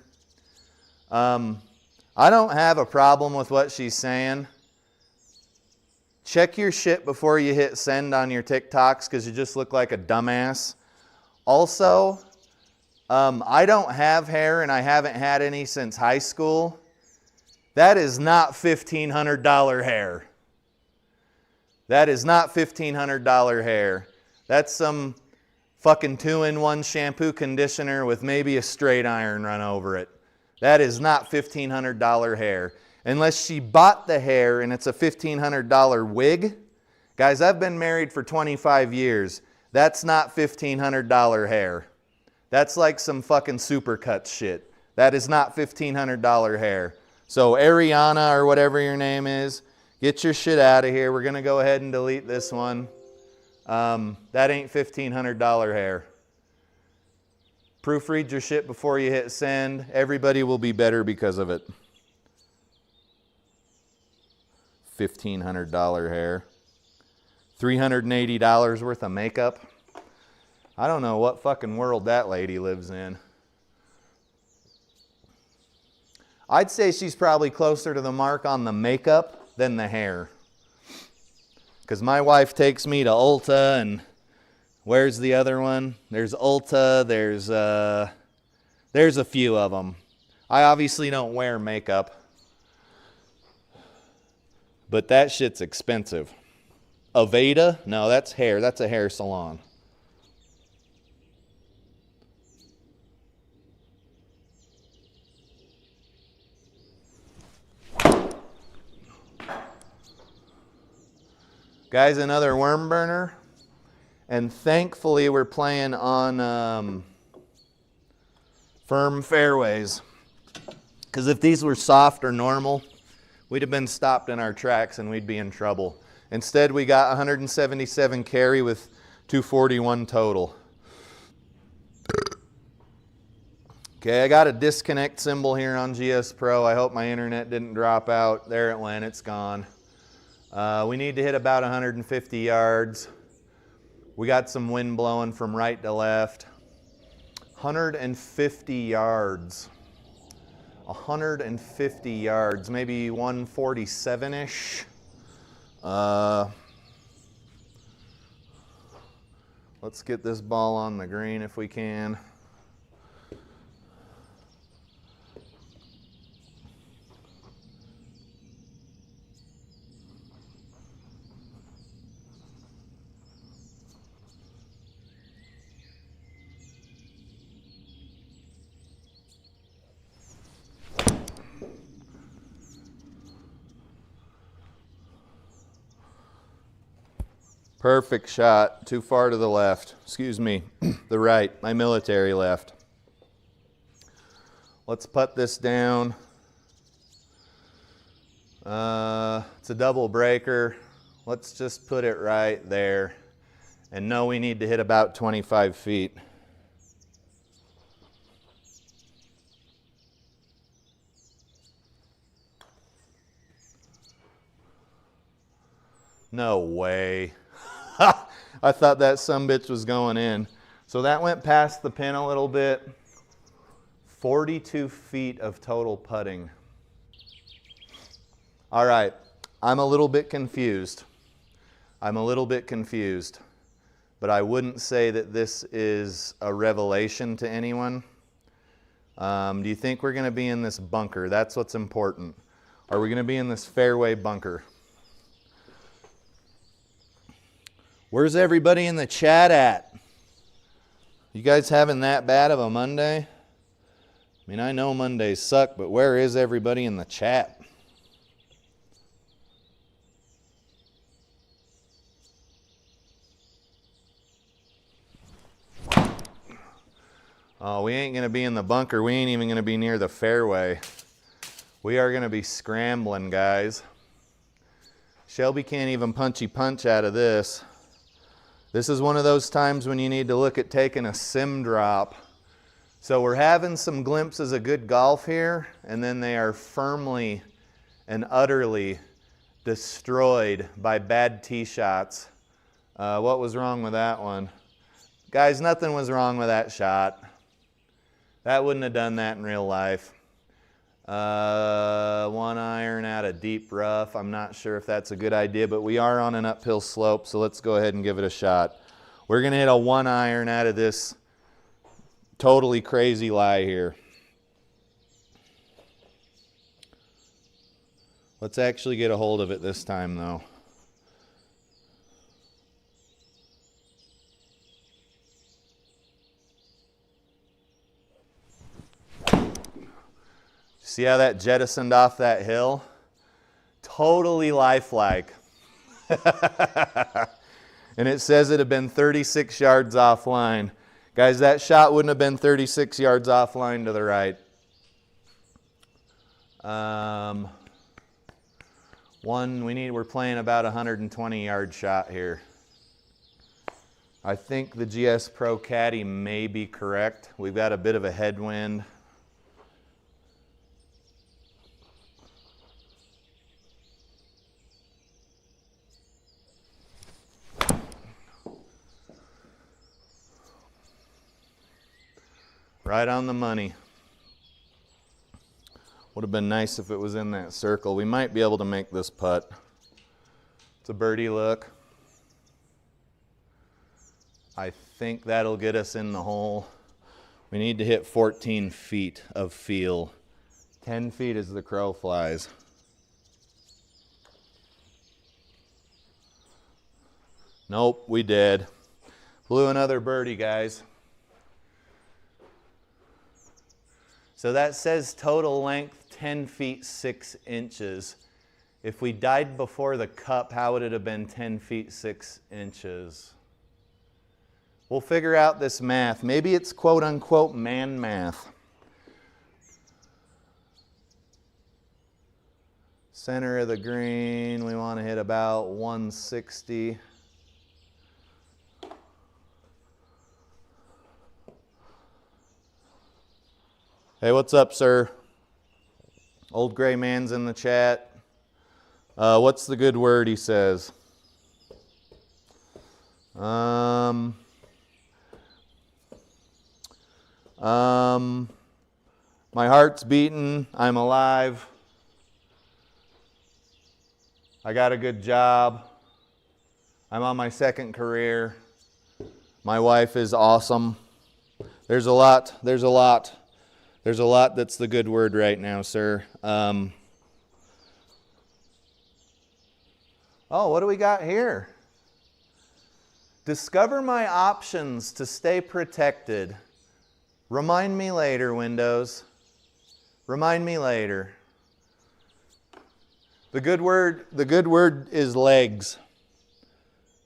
I don't have a problem with what she's saying. Check your shit before you hit send on your TikToks because you just look like a dumbass. Also, I don't have hair and I haven't had any since high school. That is not $1,500 hair. That is not $1,500 hair. That's some fucking 2-in-1 shampoo conditioner with maybe a straight iron run over it. That is not $1,500 hair. Unless she bought the hair and it's a $1,500 wig. Guys, I've been married for 25 years. That's not $1,500 hair. That's like some fucking supercut shit. That is not $1,500 hair. So Ariana, or whatever your name is, get your shit out of here. We're going to go ahead and delete this one. That ain't $1,500 hair. Proofread your shit before you hit send. Everybody will be better because of it. $1,500 hair. $380 worth of makeup. I don't know what fucking world that lady lives in. I'd say she's probably closer to the mark on the makeup than the hair. Because my wife takes me to Ulta, and where's the other one? There's Ulta, there's a few of them. I obviously don't wear makeup, but that shit's expensive. Aveda? No, that's hair. That's a hair salon. Guys, another worm burner. And thankfully we're playing on firm fairways. Because if these were soft or normal, we'd have been stopped in our tracks and we'd be in trouble. Instead, we got 177 carry with 241 total. Okay, I got a disconnect symbol here on GS Pro. I hope my internet didn't drop out. There it went, it's gone. We need to hit about 150 yards. We got some wind blowing from right to left. 150 yards. 150 yards, maybe 147-ish. Let's get this ball on the green if we can. Perfect shot, too far to the left. Excuse me, the right, my military left. Let's putt this down. It's a double breaker. Let's just put it right there. And know we need to hit about 25 feet. No way. I thought that sumbitch was going in. So that went past the pin a little bit. 42 feet of total putting. All right, I'm a little bit confused. I'm a little bit confused, but I wouldn't say that this is a revelation to anyone. Do you think we're going to be in this bunker? That's what's important. Are we going to be in this fairway bunker? Where's everybody in the chat at? You guys having that bad of a Monday? I mean, I know Mondays suck, but where is everybody in the chat? Oh, we ain't going to be in the bunker. We ain't even going to be near the fairway. We are going to be scrambling, guys. Shelby can't even punchy punch out of this. This is one of those times when you need to look at taking a sim drop. So we're having some glimpses of good golf here, and then they are firmly and utterly destroyed by bad tee shots. What was wrong with that one? Guys, nothing was wrong with that shot. That wouldn't have done that in real life. 1 iron out of deep rough. I'm not sure if that's a good idea, but we are on an uphill slope, so let's go ahead and give it a shot. We're going to hit a 1 iron out of this totally crazy lie here. Let's actually get a hold of it this time, though. See how that jettisoned off that hill? Totally lifelike. And it says it had been 36 yards offline. Guys, that shot wouldn't have been 36 yards offline to the right. We're playing about a 120-yard shot here. I think the GS Pro Caddie may be correct. We've got a bit of a headwind. Right on the money. Would have been nice if it was in that circle. We might be able to make this putt. It's a birdie look. I think that'll get us in the hole. We need to hit 14 feet of feel. 10 feet as the crow flies. Nope, we did. Blew another birdie, guys. So that says total length 10 feet 6 inches. If we died before the cup, how would it have been 10 feet 6 inches? We'll figure out this math. Maybe it's quote unquote man math. Center of the green, we want to hit about 160. Hey, what's up, sir? Old gray man's in the chat. What's the good word he says? My heart's beating. I'm alive. I got a good job. I'm on my second career. My wife is awesome. There's a lot that's the good word right now, sir. Oh, what do we got here? Discover my options to stay protected. Remind me later, Windows. Remind me later. The good word is legs.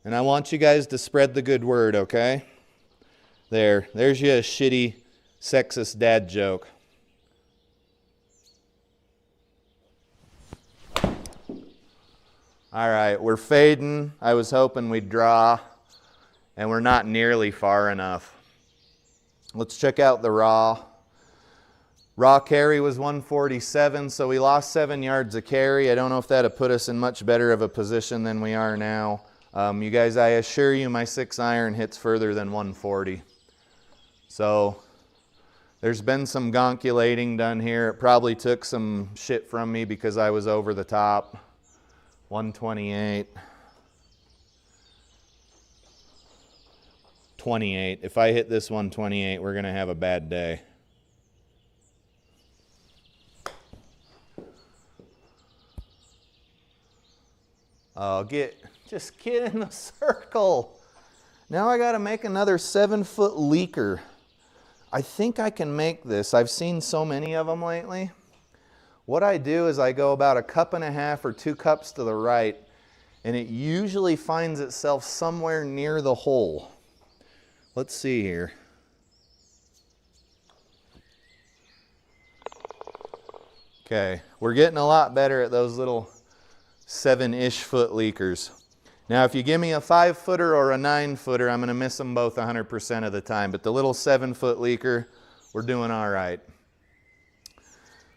And I want you guys to spread the good word, okay? There's you a shitty, sexist dad joke. All right, we're fading. I was hoping we'd draw, and we're not nearly far enough. Let's check out the raw. Raw carry was 147, so we lost 7 yards of carry. I don't know if that would put us in much better of a position than we are now. You guys, I assure you my 6-iron hits further than 140. So there's been some gonculating done here. It probably took some shit from me because I was over the top. 128. 28. If I hit this 128, we're going to have a bad day. Oh, just get in the circle. Now I got to make another 7-foot leaker. I think I can make this. I've seen so many of them lately. What I do is I go about 1.5 cups or 2 cups to the right, and it usually finds itself somewhere near the hole. Let's see here. Okay, we're getting a lot better at those little 7-ish foot leakers. Now, if you give me a 5-footer or a 9-footer, I'm going to miss them both 100% of the time. But the little 7-foot leaker, we're doing all right.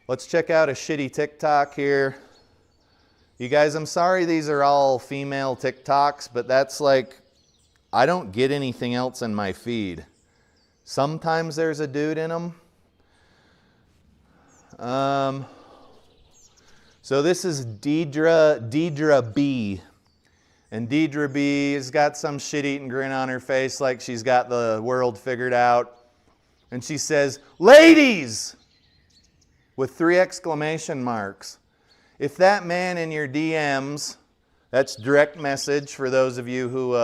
Let's check out a shitty TikTok here. You guys, I'm sorry these are all female TikToks, but that's like, I don't get anything else in my feed. Sometimes there's a dude in them. So this is Deidre B. And Deidre B has got some shit-eating grin on her face like she's got the world figured out. And she says, "Ladies!" with 3 exclamation marks. If that man in your DMs, that's direct message for those of you who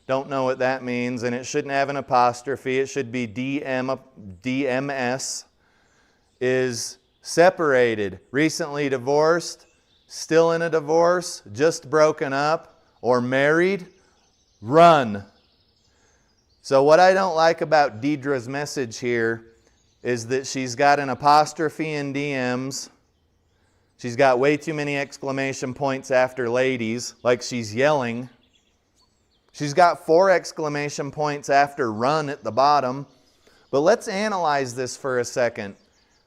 don't know what that means, and it shouldn't have an apostrophe, it should be DMS, is separated, recently divorced, still in a divorce, just broken up, or married, run. So what I don't like about Deidre's message here is that she's got an apostrophe in DMs. She's got way too many exclamation points after ladies, like she's yelling. She's got 4 exclamation points after run at the bottom. But let's analyze this for a second.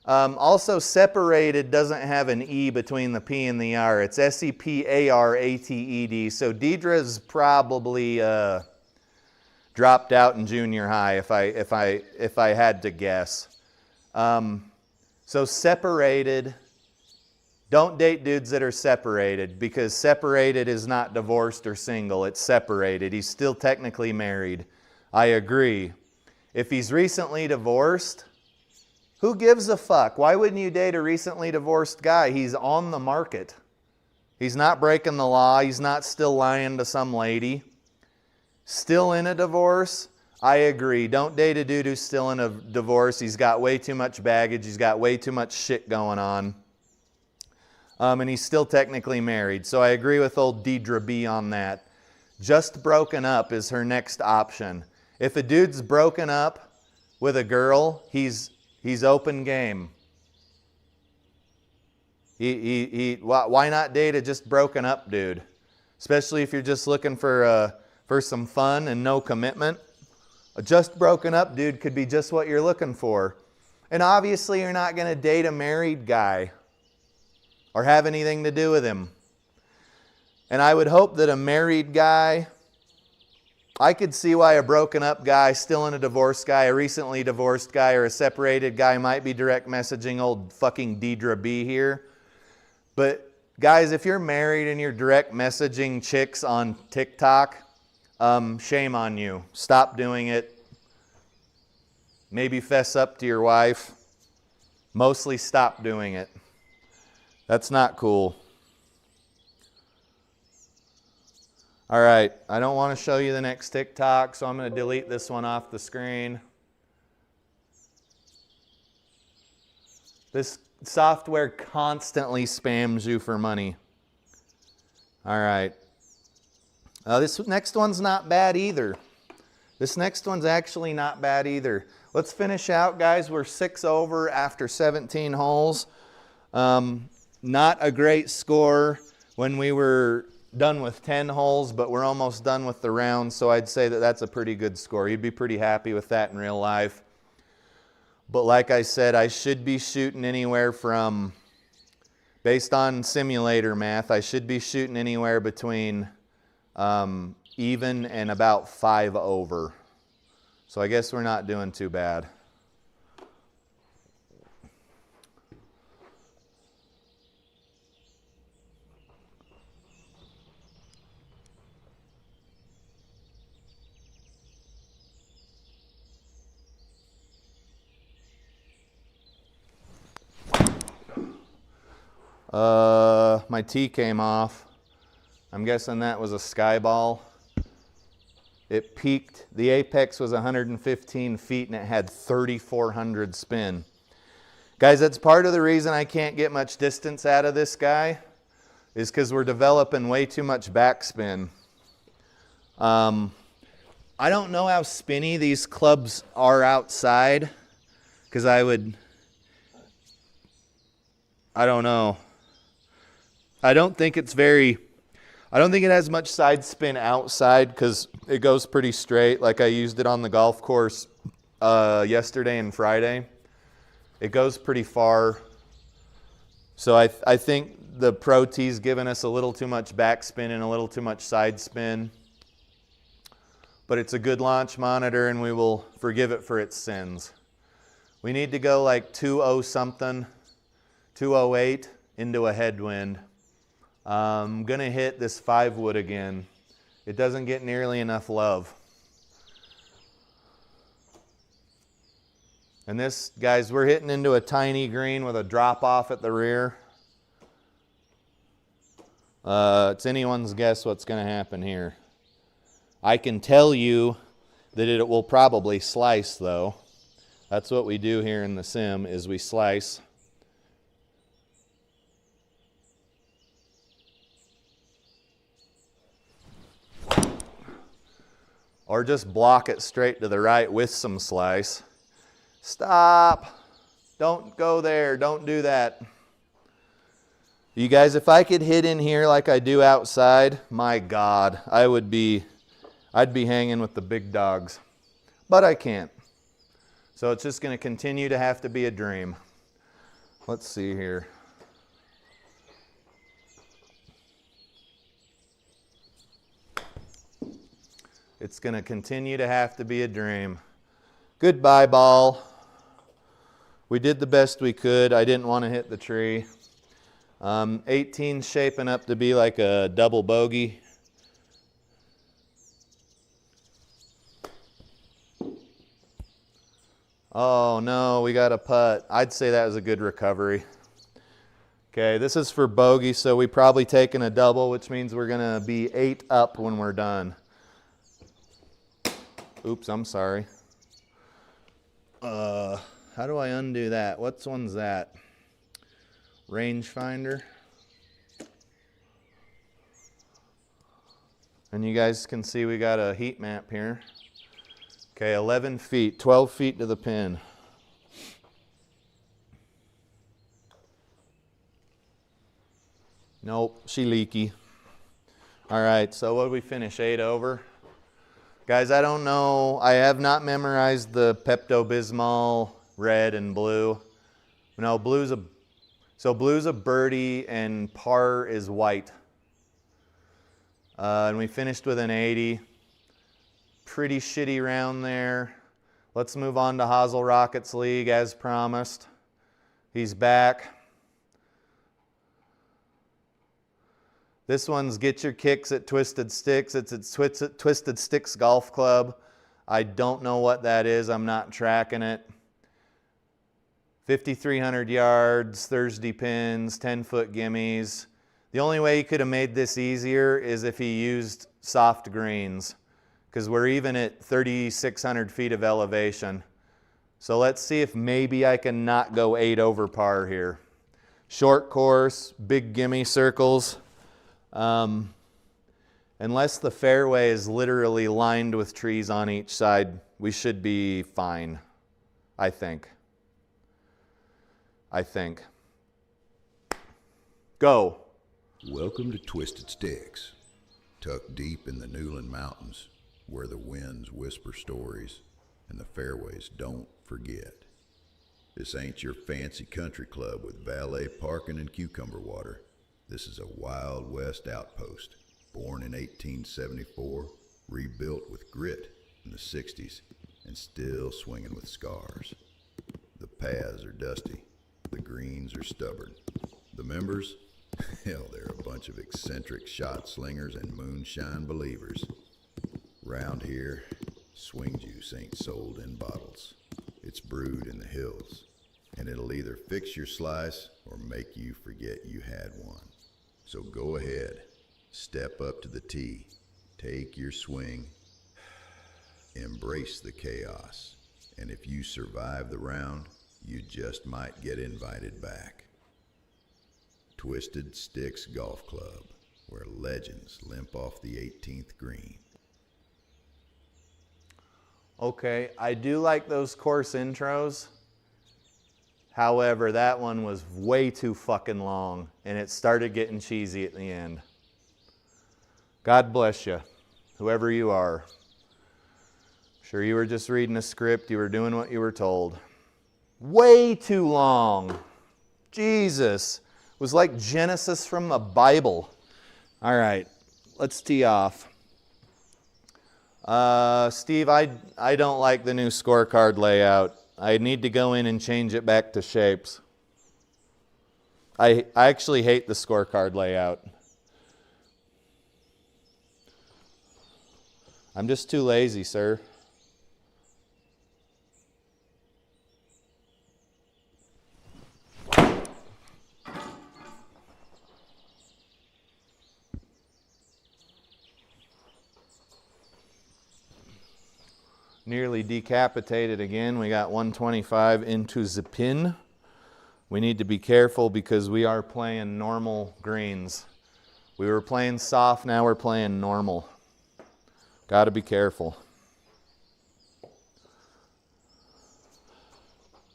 Also, separated doesn't have an E between the P and the R. It's SEPARATED. So Deidre's probably dropped out in junior high if I had to guess. So separated. Don't date dudes that are separated, because separated is not divorced or single. It's separated. He's still technically married. I agree. If he's recently divorced, who gives a fuck? Why wouldn't you date a recently divorced guy? He's on the market. He's not breaking the law. He's not still lying to some lady. Still in a divorce? I agree. Don't date a dude who's still in a divorce. He's got way too much baggage. He's got way too much shit going on. And he's still technically married. So I agree with old Deidre B on that. Just broken up is her next option. If a dude's broken up with a girl, he's open game. Why not date a just broken up dude? Especially if you're just looking for some fun and no commitment. A just broken up dude could be just what you're looking for. And obviously you're not going to date a married guy or have anything to do with him. And I would hope that a married guy, I could see why a broken up guy, still in a divorced guy, a recently divorced guy, or a separated guy might be direct messaging old fucking Deidre B here. But guys, if you're married and you're direct messaging chicks on TikTok, shame on you. Stop doing it. Maybe fess up to your wife. Mostly stop doing it. That's not cool. All right, I don't want to show you the next TikTok, so I'm going to delete this one off the screen. This software constantly spams you for money. All right. This next one's not bad either. This next one's actually not bad either. Let's finish out, guys. We're 6 over after 17 holes. Not a great score when we were done with 10 holes, but we're almost done with the round, so I'd say that that's a pretty good score. You'd be pretty happy with that in real life. But like I said, I should be shooting anywhere from, based on simulator math, I should be shooting anywhere between even and about 5 over. So I guess we're not doing too bad. My tee came off. I'm guessing that was a sky ball. It peaked, the apex was 115 feet and it had 3,400 spin. Guys, that's part of the reason I can't get much distance out of this guy, is because we're developing way too much backspin. I don't know how spinny these clubs are outside, because I don't know. I don't think it has much side spin outside because it goes pretty straight. Like I used it on the golf course yesterday and Friday. It goes pretty far. So I think the ProTee's given us a little too much backspin and a little too much side spin. But it's a good launch monitor and we will forgive it for its sins. We need to go like 2.0 something, 208 into a headwind. I'm gonna hit this 5 wood again. It doesn't get nearly enough love. And this, guys, we're hitting into a tiny green with a drop off at the rear. It's anyone's guess what's gonna happen here. I can tell you that it will probably slice though. That's what we do here in the sim, is we slice. Or just block it straight to the right with some slice. Stop. Don't go there. Don't do that. You guys, if I could hit in here like I do outside, my God, I'd be hanging with the big dogs. But I can't. So it's just going to continue to have to be a dream. Let's see here. It's going to continue to have to be a dream. Goodbye, ball. We did the best we could. I didn't want to hit the tree. 18's shaping up to be like a double bogey. Oh no, we got a putt. I'd say that was a good recovery. Okay, this is for bogey, so we probably taken a double, which means we're going to be 8 up when we're done. Oops, I'm sorry. How do I undo that? What one's that? Rangefinder. And you guys can see we got a heat map here. Okay, 11 feet, 12 feet to the pin. Nope, she leaky. All right, so what did we finish, 8 over? Guys, I don't know. I have not memorized the Pepto-Bismol red and blue. No, blue's a birdie and par is white. And we finished with an 80. Pretty shitty round there. Let's move on to Hosel Rockets League as promised. He's back. This one's Get Your Kicks at Twisted Sticks. It's Twisted Sticks Golf Club. I don't know what that is. I'm not tracking it. 5,300 yards, Thursday pins, 10-foot gimmies. The only way he could have made this easier is if he used soft greens, because we're even at 3,600 feet of elevation. So let's see if maybe I can not go 8 over par here. Short course, big gimme circles. Unless the fairway is literally lined with trees on each side, we should be fine, I think. Go. Welcome to Twisted Sticks, tucked deep in the Newland Mountains, where the winds whisper stories and the fairways don't forget. This ain't your fancy country club with valet parking and cucumber water. This is a Wild West outpost, Born in 1874, rebuilt with grit in the 60s, and still swinging with scars. The paths are dusty. The greens are stubborn. The members? Hell, they're a bunch of eccentric shot slingers and moonshine believers. Round here, swing juice ain't sold in bottles. It's brewed in the hills, and it'll either fix your slice or make you forget you had one. So go ahead, step up to the tee, take your swing, embrace the chaos, and if you survive the round, you just might get invited back. Twisted Sticks Golf Club, where legends limp off the 18th green. Okay, I do like those course intros. However, that one was way too fucking long, and it started getting cheesy at the end. God bless you, whoever you are. Sure, you were just reading a script. You were doing what you were told. Way too long. Jesus. It was like Genesis from the Bible. All right, let's tee off. Steve, I don't like the new scorecard layout. I need to go in and change it back to shapes. I actually hate the scorecard layout. I'm just too lazy, sir. Nearly decapitated again. We got 125 into the pin. We need to be careful because we are playing normal greens. We were playing soft, now we're playing normal. Got to be careful.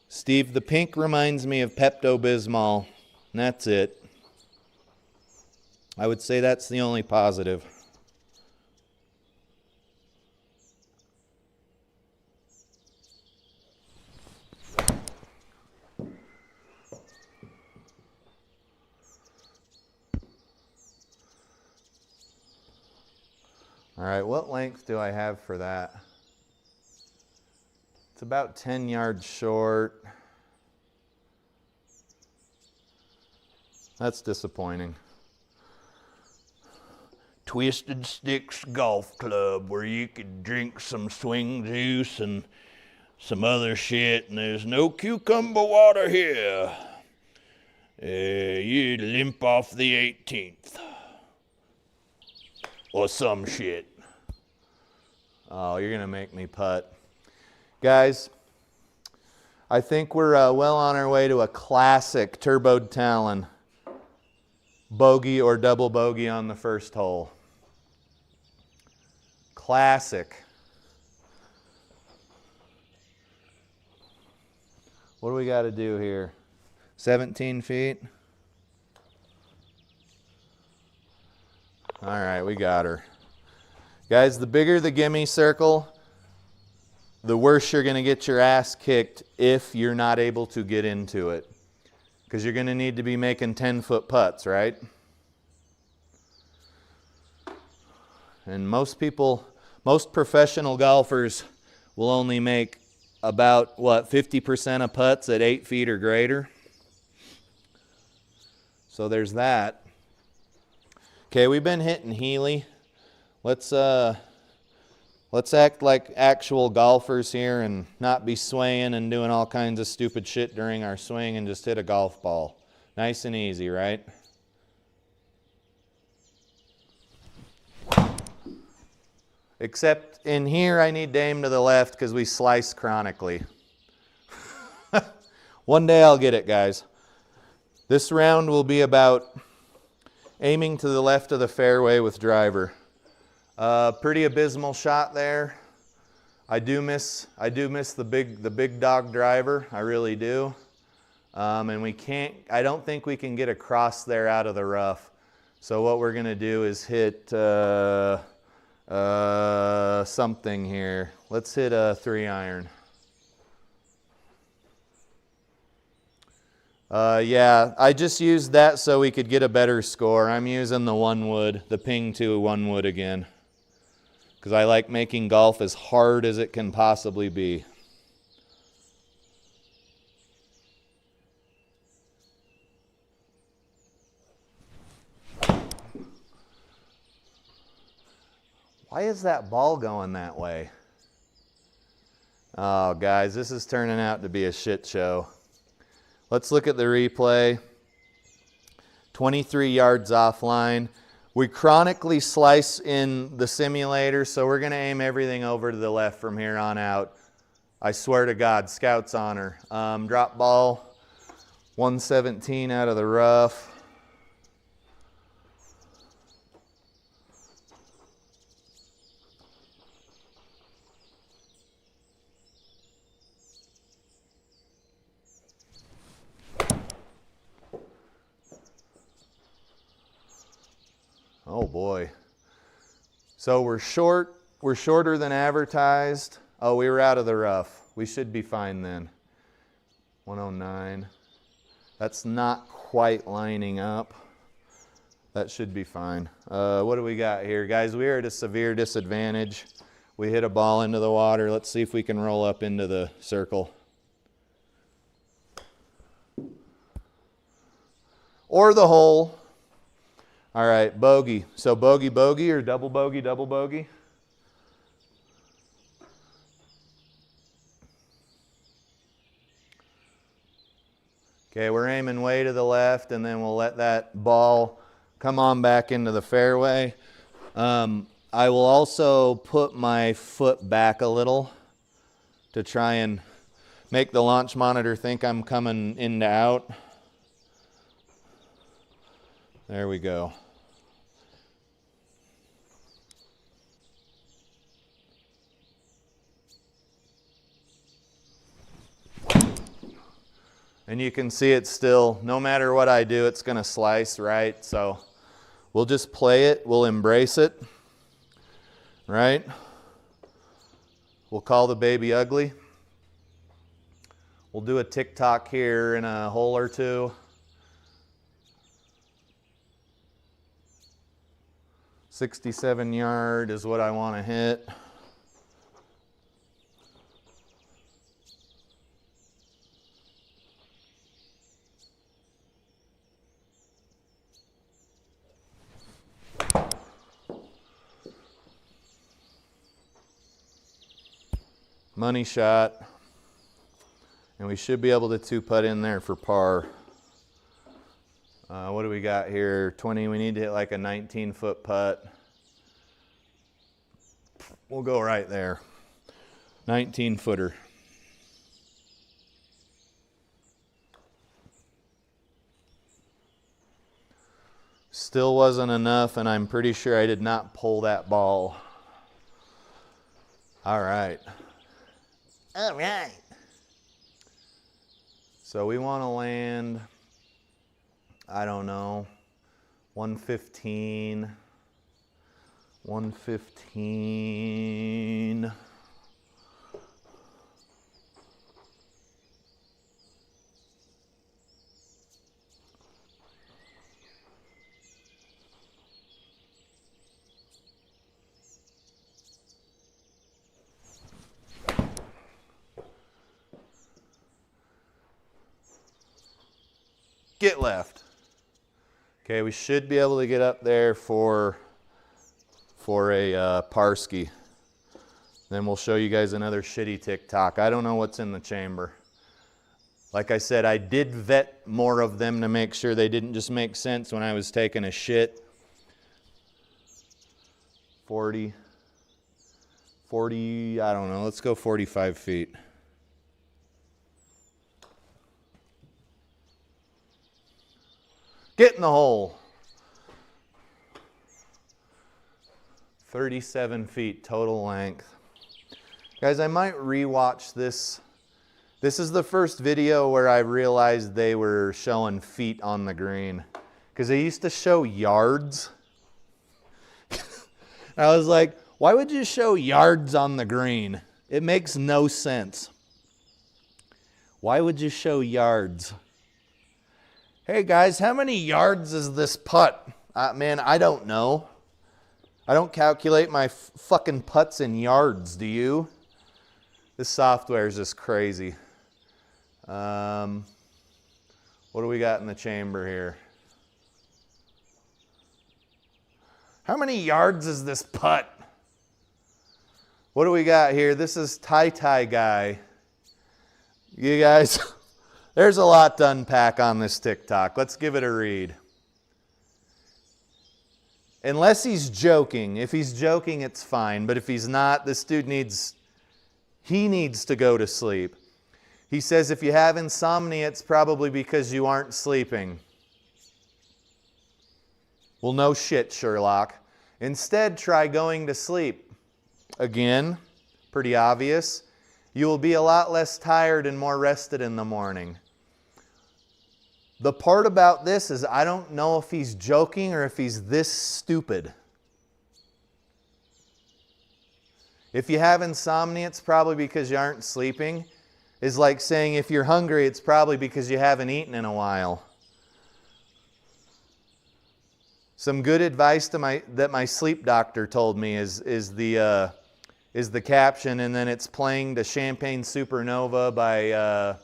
Steve, the pink reminds me of Pepto-Bismol, and that's it. I would say that's the only positive. All right, what length do I have for that? It's about 10 yards short. That's disappointing. Twisted Sticks Golf Club, where you could drink some swing juice and some other shit, and there's no cucumber water here. You'd limp off the 18th. Or some shit. Oh, you're going to make me putt. Guys, I think we're well on our way to a classic turboed Talon. Bogey or double bogey on the first hole. Classic. What do we got to do here? 17 feet? All right, we got her. Guys, the bigger the gimme circle, the worse you're going to get your ass kicked if you're not able to get into it. Because you're going to need to be making 10-foot putts, right? And most professional golfers will only make about, 50% of putts at 8 feet or greater. So there's that. Okay, we've been hitting Healy. Let's act like actual golfers here and not be swaying and doing all kinds of stupid shit during our swing and just hit a golf ball. Nice and easy, right? Except in here I need to aim to the left because we slice chronically. One day I'll get it, guys. This round will be about aiming to the left of the fairway with driver. Pretty abysmal shot there. I do miss the big dog driver. I really do. And I don't think we can get across there out of the rough. So what we're gonna do is hit something here. Let's hit a 3-iron. Yeah, I just used that so we could get a better score. I'm using the 1 wood, the Ping 2 1 wood again, because I like making golf as hard as it can possibly be. Why is that ball going that way? Oh, guys, this is turning out to be a shit show. Let's look at the replay. 23 yards offline. We chronically slice in the simulator, so we're going to aim everything over to the left from here on out. I swear to God, Scout's honor. Drop ball, 117 out of the rough. Oh boy. So we're shorter than advertised. Oh, we were out of the rough. We should be fine then. 109. That's not quite lining up. That should be fine. What do we got here? Guys, we are at a severe disadvantage. We hit a ball into the water. Let's see if we can roll up into the circle. Or the hole. All right, bogey. So bogey, bogey, or double bogey, double bogey? Okay, we're aiming way to the left, and then we'll let that ball come on back into the fairway. I will also put my foot back a little to try and make the launch monitor think I'm coming in to out. There we go. And you can see it still, no matter what I do, it's going to slice, right? So we'll just play it. We'll embrace it, right? We'll call the baby ugly. We'll do a TikTok here in a hole or two. .67 yard is what I want to hit. Money shot, and we should be able to 2-putt in there for par. What do we got here? 20, we need to hit like a 19-foot putt. We'll go right there. 19-footer. Still wasn't enough, and I'm pretty sure I did not pull that ball. All right. All right. So we want to land, I don't know, 115. 115. Get left. Okay, we should be able to get up there for a Parsky. Then we'll show you guys another shitty TikTok. I don't know what's in the chamber. Like I said, I did vet more of them to make sure they didn't just make sense when I was taking a shit. 40, I don't know, let's go 45 feet. Get in the hole. 37 feet total length. Guys, I might rewatch this. This is the first video where I realized they were showing feet on the green, because they used to show yards. I was like, why would you show yards on the green? It makes no sense. Why would you show yards? Hey guys, how many yards is this putt? Man, I don't know. I don't calculate my fucking putts in yards, do you? This software is just crazy. What do we got in the chamber here? How many yards is this putt? What do we got here? This is Tie Guy. You guys, there's a lot to unpack on this TikTok. Let's give it a read. Unless he's joking. If he's joking, it's fine. But if he's not, this dude needs to go to sleep. He says if you have insomnia, it's probably because you aren't sleeping. Well, no shit, Sherlock. Instead, try going to sleep. Again, pretty obvious. You will be a lot less tired and more rested in the morning. The part about this is I don't know if he's joking or if he's this stupid. If you have insomnia, it's probably because you aren't sleeping. Is like saying if you're hungry, it's probably because you haven't eaten in a while. Some good advice that my sleep doctor told me is the caption, and then it's playing the Champagne Supernova by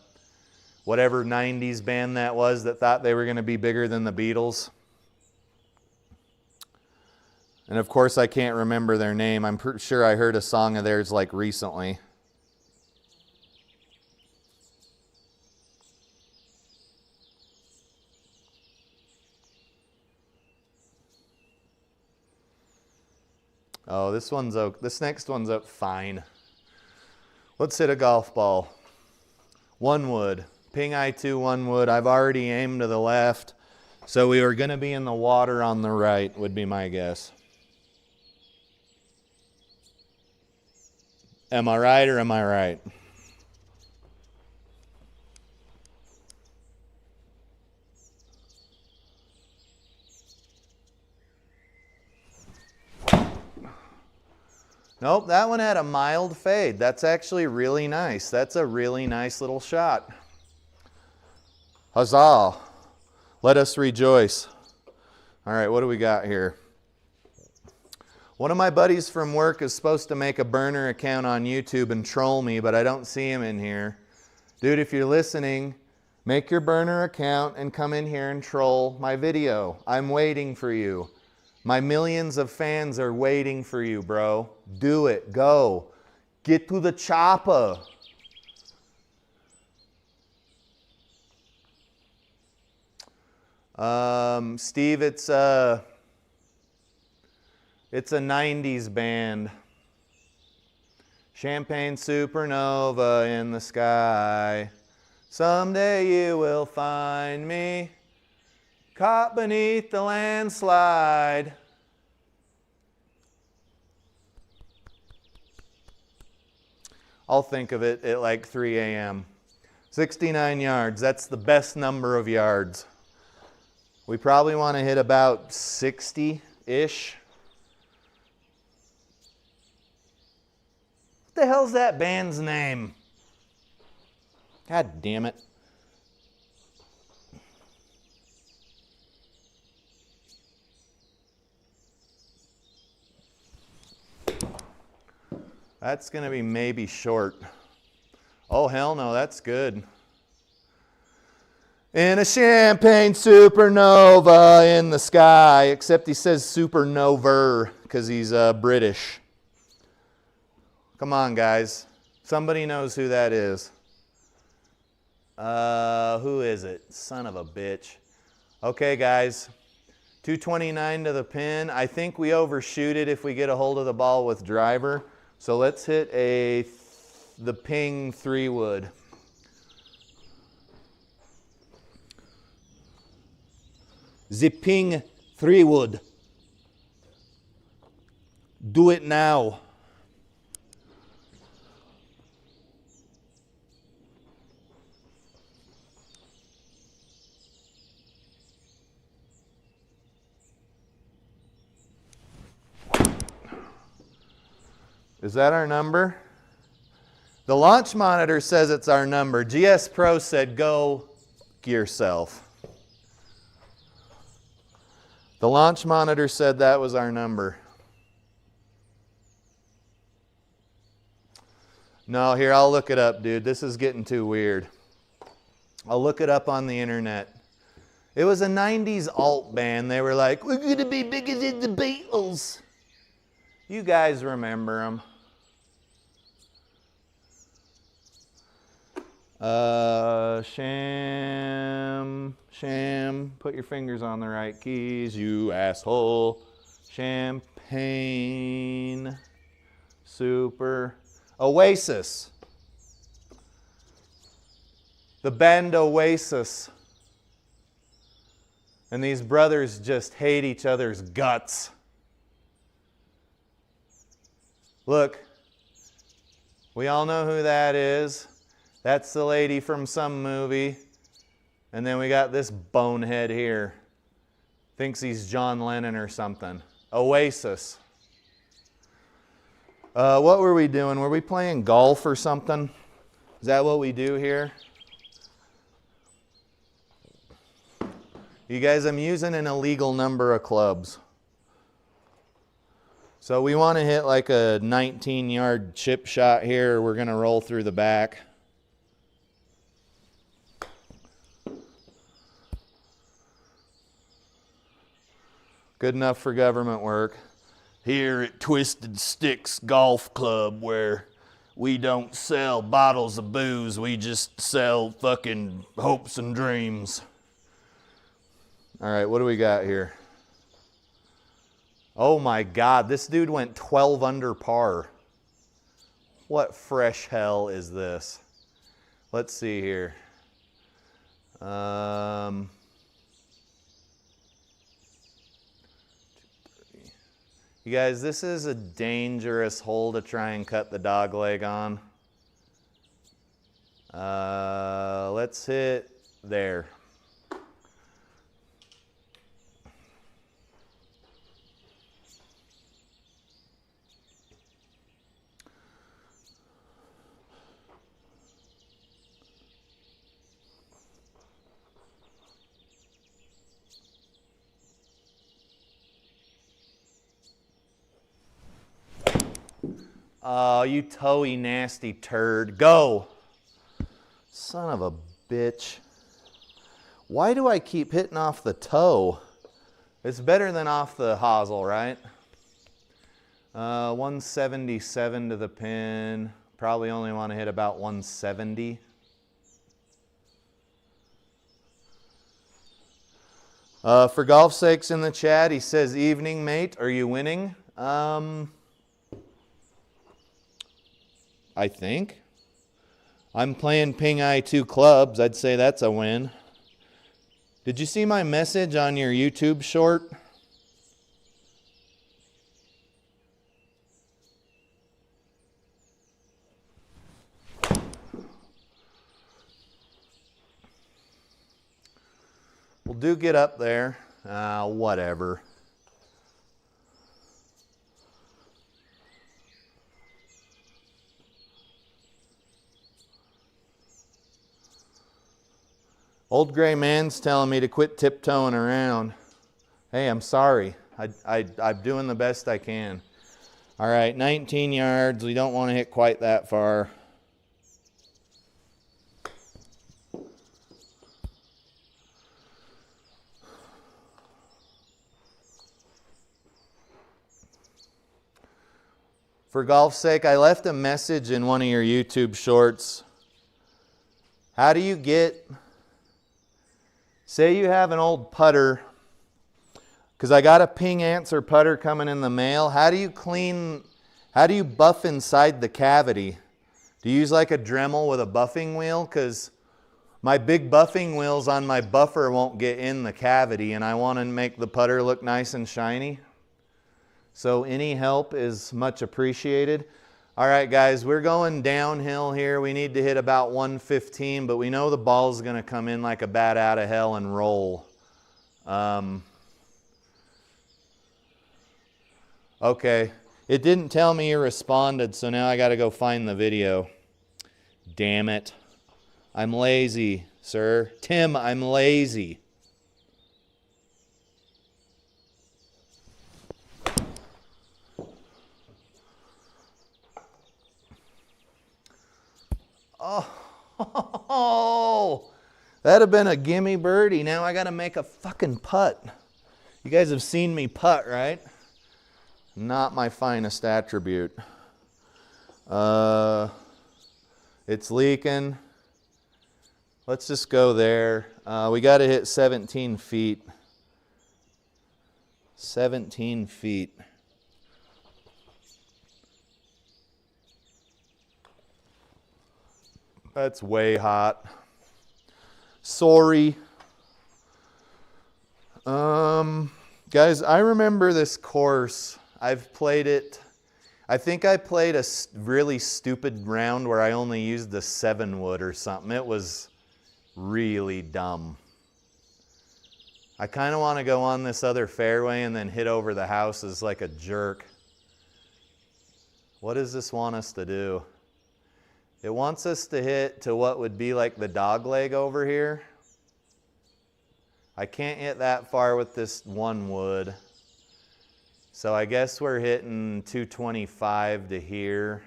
whatever 90s band that was that thought they were going to be bigger than the Beatles. And of course I can't remember their name. I'm pretty sure I heard a song of theirs like recently. Oh, this next one's up fine. Let's hit a golf ball. One wood. Ping I2 one wood. I've already aimed to the left. So we are going to be in the water on the right, would be my guess. Am I right or am I right? Nope, that one had a mild fade. That's actually really nice. That's a really nice little shot. Huzzah. Let us rejoice. All right, what do we got here? One of my buddies from work is supposed to make a burner account on YouTube and troll me, but I don't see him in here. Dude, if you're listening, make your burner account and come in here and troll my video. I'm waiting for you. My millions of fans are waiting for you, bro. Do it. Go. Get to the chopper. Steve, it's a 90s band. Champagne Supernova in the sky. Someday you will find me caught beneath the landslide. I'll think of it at like 3 a.m. 69 yards. That's the best number of yards. We probably want to hit about 60-ish. What the hell's that band's name? God damn it. That's going to be maybe short. Oh, hell no, that's good. In a champagne supernova in the sky, except he says supernova because he's British. Come on, guys. Somebody knows who that is. Who is it? Son of a bitch. Okay, guys. 229 to the pin. I think we overshoot it if we get a hold of the ball with driver. So let's hit the ping 3-wood. The ping 3-wood. Do it now. Is that our number? The launch monitor says it's our number. GS Pro said go f yourself. The launch monitor said that was our number. No, here, I'll look it up, dude. This is getting too weird. I'll look it up on the internet. It was a 90s alt band. They were like, we're going to be bigger than the Beatles. You guys remember them. Sham, put your fingers on the right keys, you asshole. Champagne, super. Oasis. The band Oasis. And these brothers just hate each other's guts. Look, we all know who that is. That's the lady from some movie. And then we got this bonehead here. Thinks he's John Lennon or something. Oasis. What were we doing? Were we playing golf or something? Is that what we do here? You guys, I'm using an illegal number of clubs. So we want to hit like a 19-yard chip shot here. We're going to roll through the back. Good enough for government work. Here at Twisted Sticks Golf Club, where we don't sell bottles of booze, we just sell fucking hopes and dreams. All right, what do we got here? Oh my God, this dude went 12 under par. What fresh hell is this? Let's see here. You guys, this is a dangerous hole to try and cut the dog leg on. Let's hit there. Oh, you toey nasty turd. Go. Son of a bitch. Why do I keep hitting off the toe? It's better than off the hosel, right? 177 to the pin. Probably only want to hit about 170. For golf sakes in the chat, he says, evening, mate. Are you winning? I think. I'm playing Ping Eye 2 clubs. I'd say that's a win. Did you see my message on your YouTube short? Well, do get up there. Whatever. Old gray man's telling me to quit tiptoeing around. Hey, I'm sorry. I'm doing the best I can. All right, 19 yards. We don't want to hit quite that far. For golf's sake, I left a message in one of your YouTube shorts. How do you get... Say you have an old putter, because I got a Ping Answer putter coming in the mail. How do you buff inside the cavity? Do you use like a Dremel with a buffing wheel? Because my big buffing wheels on my buffer won't get in the cavity, and I want to make the putter look nice and shiny. So any help is much appreciated. All right, guys, we're going downhill here. We need to hit about 115, but we know the ball's going to come in like a bat out of hell and roll. Okay, it didn't tell me you responded, so now I got to go find the video. Damn it. I'm lazy, sir. Tim, I'm lazy. Oh, that'd have been a gimme birdie. Now I got to make a fucking putt. You guys have seen me putt, right? Not my finest attribute. It's leaking. Let's just go there. We got to hit 17 feet. 17 feet. That's way hot. Sorry. Guys, I remember this course. I've played it. I think I played a really stupid round where I only used the 7-wood or something. It was really dumb. I kind of want to go on this other fairway and then hit over the houses like a jerk. What does this want us to do? It wants us to hit to what would be like the dog leg over here. I can't hit that far with this 1 wood. So I guess we're hitting 225 to here.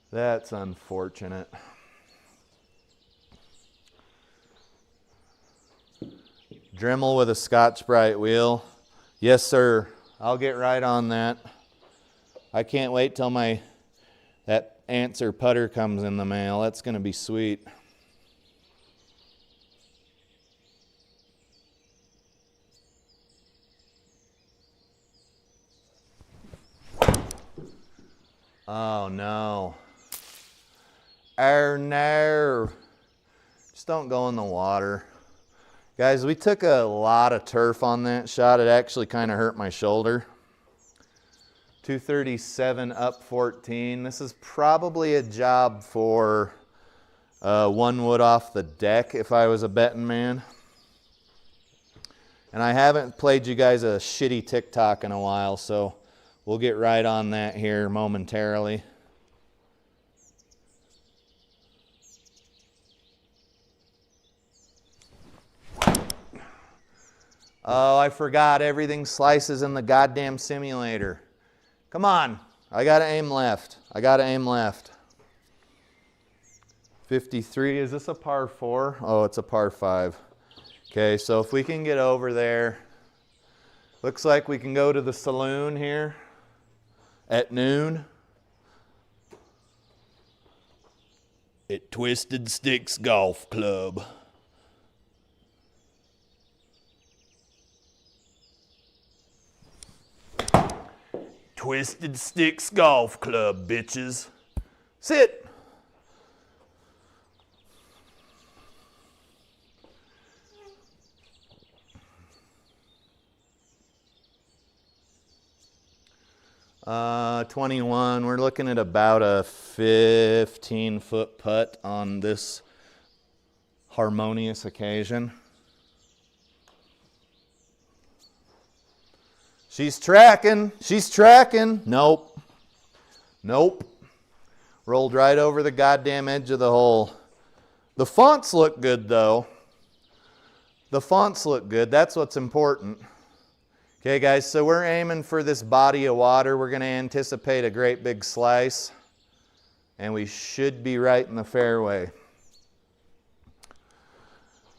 That's unfortunate. Dremel with a Scotch-Brite wheel. Yes, sir. I'll get right on that. I can't wait till that answer putter comes in the mail. That's going to be sweet. Oh no. Oh no. Just don't go in the water. Guys, we took a lot of turf on that shot. It actually kind of hurt my shoulder. 237 up 14. This is probably a job for 1 wood off the deck if I was a betting man. And I haven't played you guys a shitty TikTok in a while, so we'll get right on that here momentarily. Oh, I forgot everything slices in the goddamn simulator. Come on. I got to aim left. I got to aim left. 53. Is this a par 4? Oh, it's a par 5. Okay, so if we can get over there. Looks like we can go to the saloon here at noon. At Twisted Sticks Golf Club. Twisted Sticks Golf Club, bitches. Sit. Uh, 21. We're looking at about a 15-foot putt on this harmonious occasion. She's tracking. She's tracking. Nope. Nope. Rolled right over the goddamn edge of the hole. The fonts look good, though. The fonts look good. That's what's important. Okay, guys, so we're aiming for this body of water. We're going to anticipate a great big slice. And we should be right in the fairway.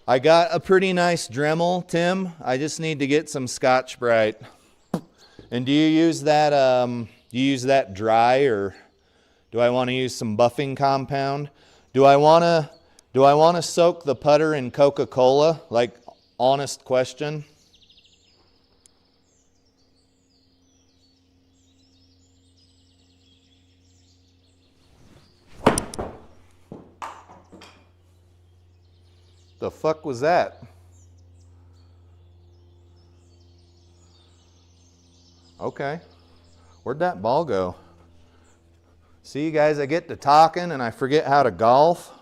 I got a pretty nice Dremel, Tim. I just need to get some Scotch-Brite. And do you use that dry, or do I want to use some buffing compound? Do I want to soak the putter in Coca-Cola? Like, honest question. The fuck was that? Okay. Where'd that ball go? See, guys, I get to talking and I forget how to golf.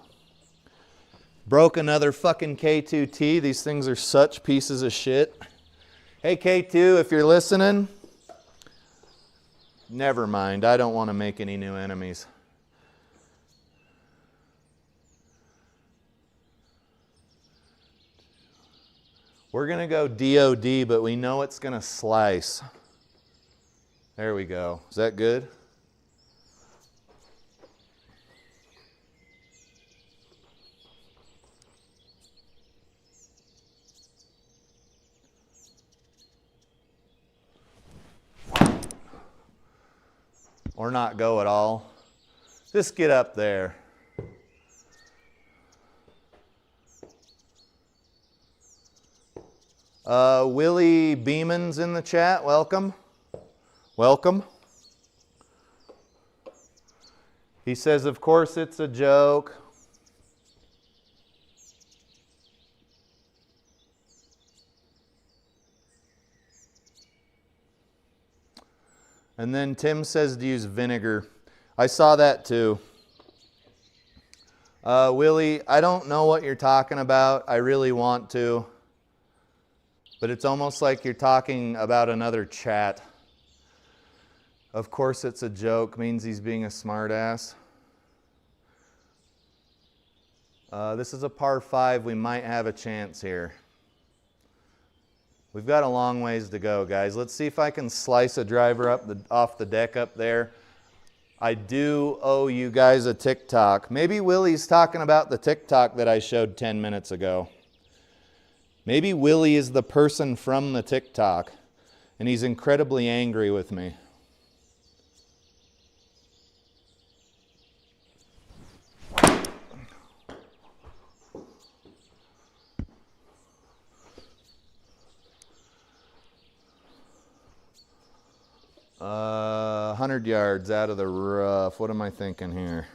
Broke another fucking K2T. These things are such pieces of shit. Hey, K2, if you're listening, never mind. I don't want to make any new enemies. We're going to go DOD, but we know it's going to slice. There we go. Is that good? or not go at all. Just get up there. Willie Beeman's in the chat. Welcome. Welcome. He says, of course it's a joke. And then Tim says to use vinegar. I saw that too. Willie, I don't know what you're talking about. I really want to. But it's almost like you're talking about another chat. Of course it's a joke, means he's being a smartass. This is a par 5. We might have a chance here. We've got a long ways to go, guys. Let's see if I can slice a driver up off the deck up there. I do owe you guys a TikTok. Maybe Willie's talking about the TikTok that I showed 10 minutes ago. Maybe Willie is the person from the TikTok, and he's incredibly angry with me. Uh, 100 yards out of the rough. What am I thinking here?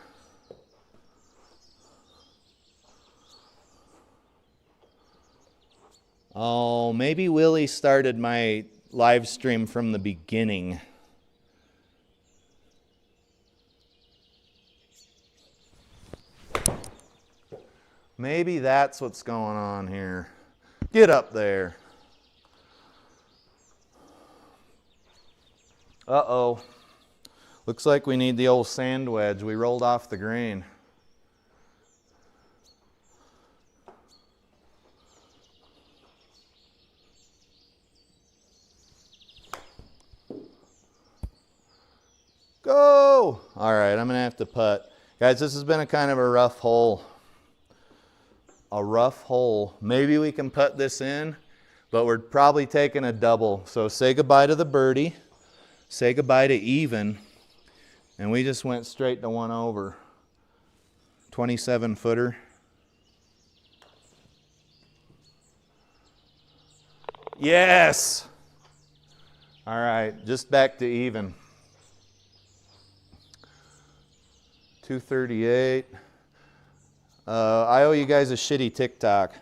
Oh, maybe Willie started my live stream from the beginning. Maybe that's what's going on here. Get up there. Uh-oh. Looks like we need the old sand wedge. We rolled off the green. Go! All right, I'm going to have to putt. Guys, this has been a kind of a rough hole. A rough hole. Maybe we can putt this in, but we're probably taking a double. So say goodbye to the birdie. Say goodbye to even. And we just went straight to 1 over. 27 footer. Yes! All right, just back to even. 238. I owe you guys a shitty TikTok.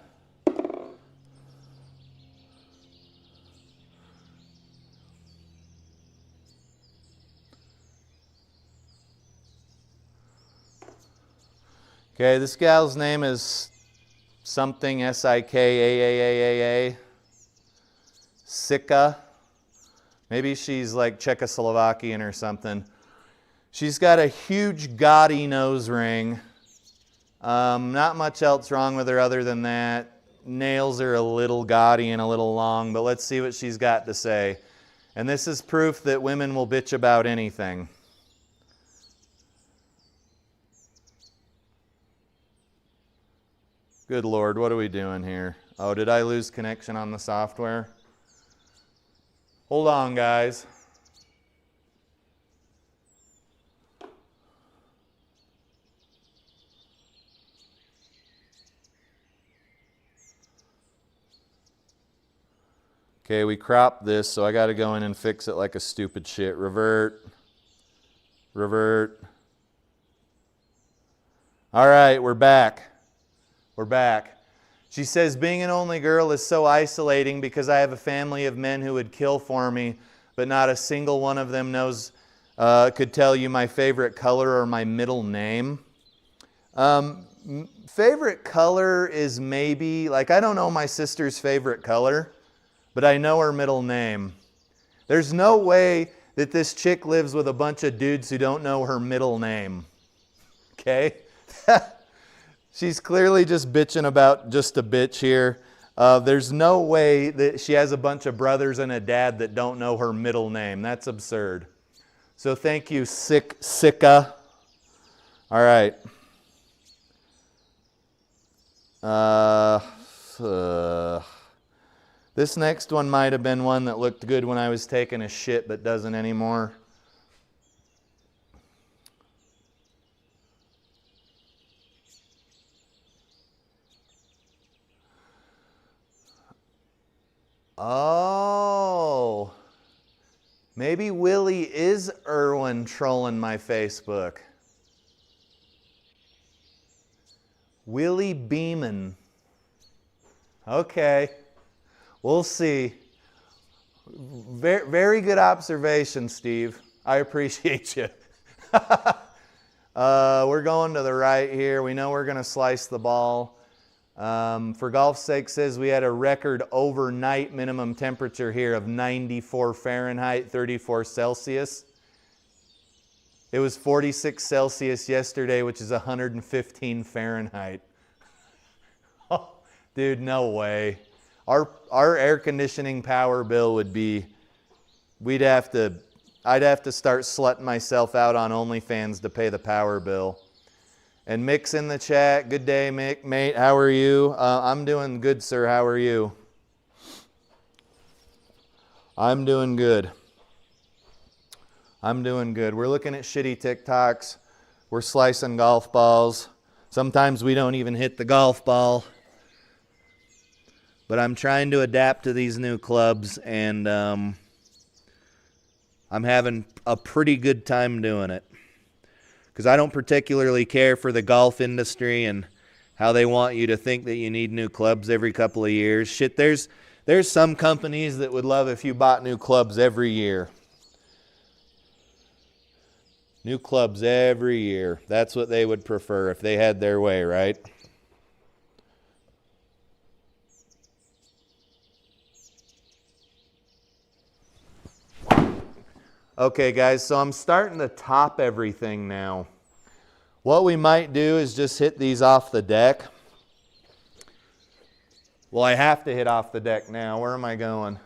Okay, this gal's name is something S-I-K-A-A-A-A-A. Sika. Maybe she's like Czechoslovakian or something. She's got a huge gaudy nose ring. Not much else wrong with her other than that. Nails are a little gaudy and a little long, but let's see what she's got to say. And this is proof that women will bitch about anything. Good Lord, what are we doing here? Oh, did I lose connection on the software? Hold on, guys. Okay, we cropped this, so I got to go in and fix it like a stupid shit. Revert. Revert. All right, we're back. We're back. She says, being an only girl is so isolating because I have a family of men who would kill for me, but not a single one of them knows, could tell you my favorite color or my middle name. Favorite color is maybe, like I don't know my sister's favorite color, but I know her middle name. There's no way that this chick lives with a bunch of dudes who don't know her middle name. Okay? She's clearly just bitching about just a bitch here. There's no way that she has a bunch of brothers and a dad that don't know her middle name. That's absurd. So thank you, Sika. All right. This next one might have been one that looked good when I was taking a shit but doesn't anymore. Oh, maybe Willie is Irwin trolling my Facebook. Willie Beeman. Okay, we'll see. Very, very good observation, Steve. I appreciate you. We're going to the right here. We know we're going to slice the ball. For golf's sake says we had a record overnight minimum temperature here of 94 Fahrenheit, 34 Celsius. It was 46 Celsius yesterday, which is 115 Fahrenheit. Oh, dude, no way. Our air conditioning power bill would be, I'd have to start slutting myself out on OnlyFans to pay the power bill. And Mick's in the chat. Good day, Mick. Mate, how are you? I'm doing good, sir. How are you? I'm doing good. I'm doing good. We're looking at shitty TikToks. We're slicing golf balls. Sometimes we don't even hit the golf ball. But I'm trying to adapt to these new clubs, and I'm having a pretty good time doing it. Because I don't particularly care for the golf industry and how they want you to think that you need new clubs every couple of years. Shit, there's some companies that would love if you bought new clubs every year. New clubs every year. That's what they would prefer if they had their way, right? Okay, guys, so I'm starting to top everything now. What we might do is just hit these off the deck. Well, I have to hit off the deck now. Where am I going?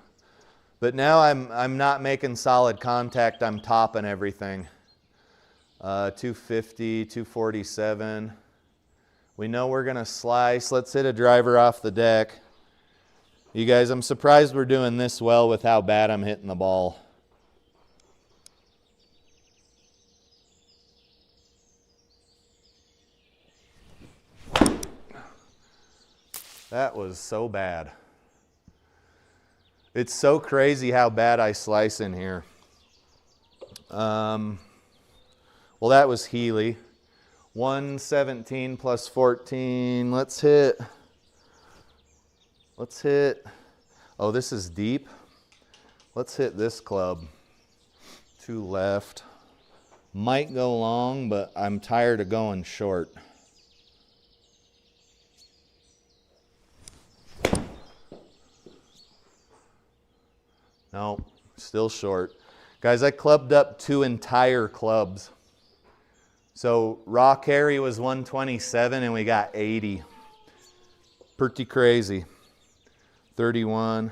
But now I'm not making solid contact. I'm topping everything. 250, 247. We know we're going to slice. Let's hit a driver off the deck. You guys, I'm surprised we're doing this well with how bad I'm hitting the ball. That was so bad. It's so crazy how bad I slice in here. Well, that was Healy. 117 plus 14. Let's hit. Oh, this is deep. Let's hit this club. 2 left. Might go long, but I'm tired of going short. No, still short. Guys, I clubbed up 2 entire clubs. So raw carry was 127 and we got 80. Pretty crazy. 31.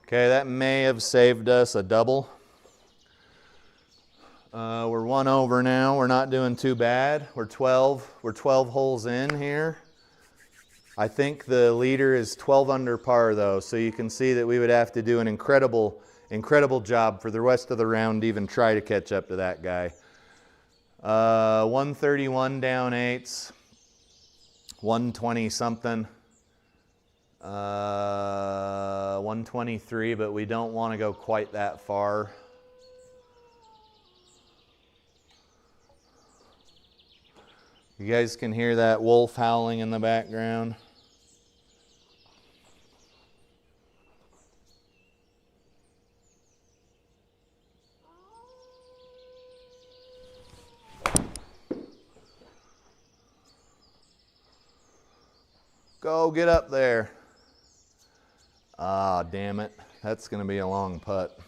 Okay, that may have saved us a double. We're 1 over now. We're not doing too bad. We're 12 holes in here. I think the leader is 12 under par though, so you can see that we would have to do an incredible job for the rest of the round to even try to catch up to that guy. 131 down 8s. 120 something. 123, but we don't want to go quite that far. You guys can hear that wolf howling in the background. Go get up there. Ah, damn it. That's going to be a long putt.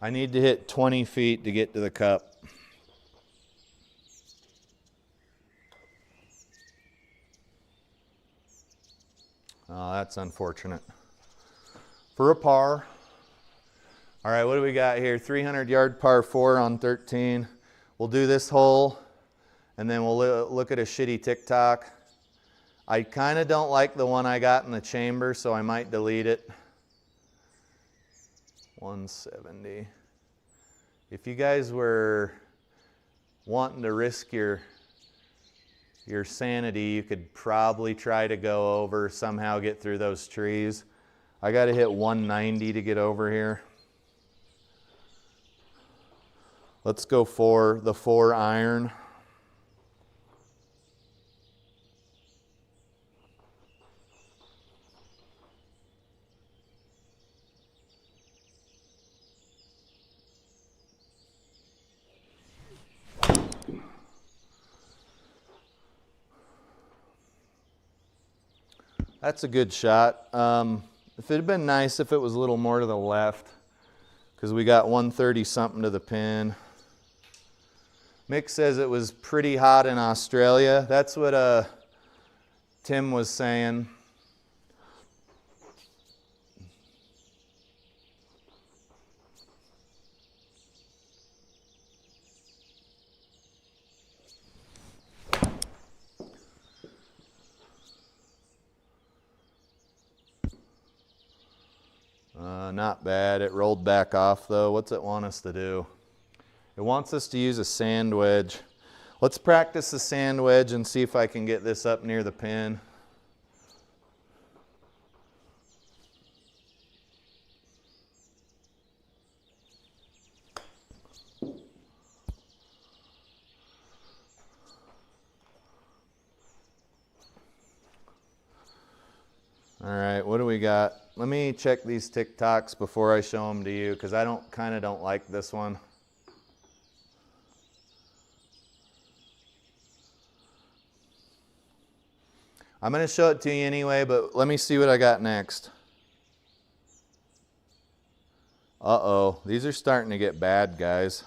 I need to hit 20 feet to get to the cup. Oh, that's unfortunate. For a par. All right, what do we got here? 300-yard par 4 on 13. We'll do this hole, and then we'll look at a shitty TikTok. I kind of don't like the one I got in the chamber, so I might delete it. 170. If you guys were wanting to risk your sanity, you could probably try to go over, somehow get through those trees. I got to hit 190 to get over here. Let's go for the 4 iron. That's a good shot. If it had been nice if it was a little more to the left, because we got 130 something to the pin. Mick says it was pretty hot in Australia. That's what Tim was saying. Not bad. It rolled back off though. What's it want us to do? It wants us to use a sand wedge. Let's practice the sand wedge and see if I can get this up near the pin. All right, what do we got? Let me check these TikToks before I show them to you, because I kind of don't like this one. I'm going to show it to you anyway, but let me see what I got next. Uh-oh, these are starting to get bad, guys.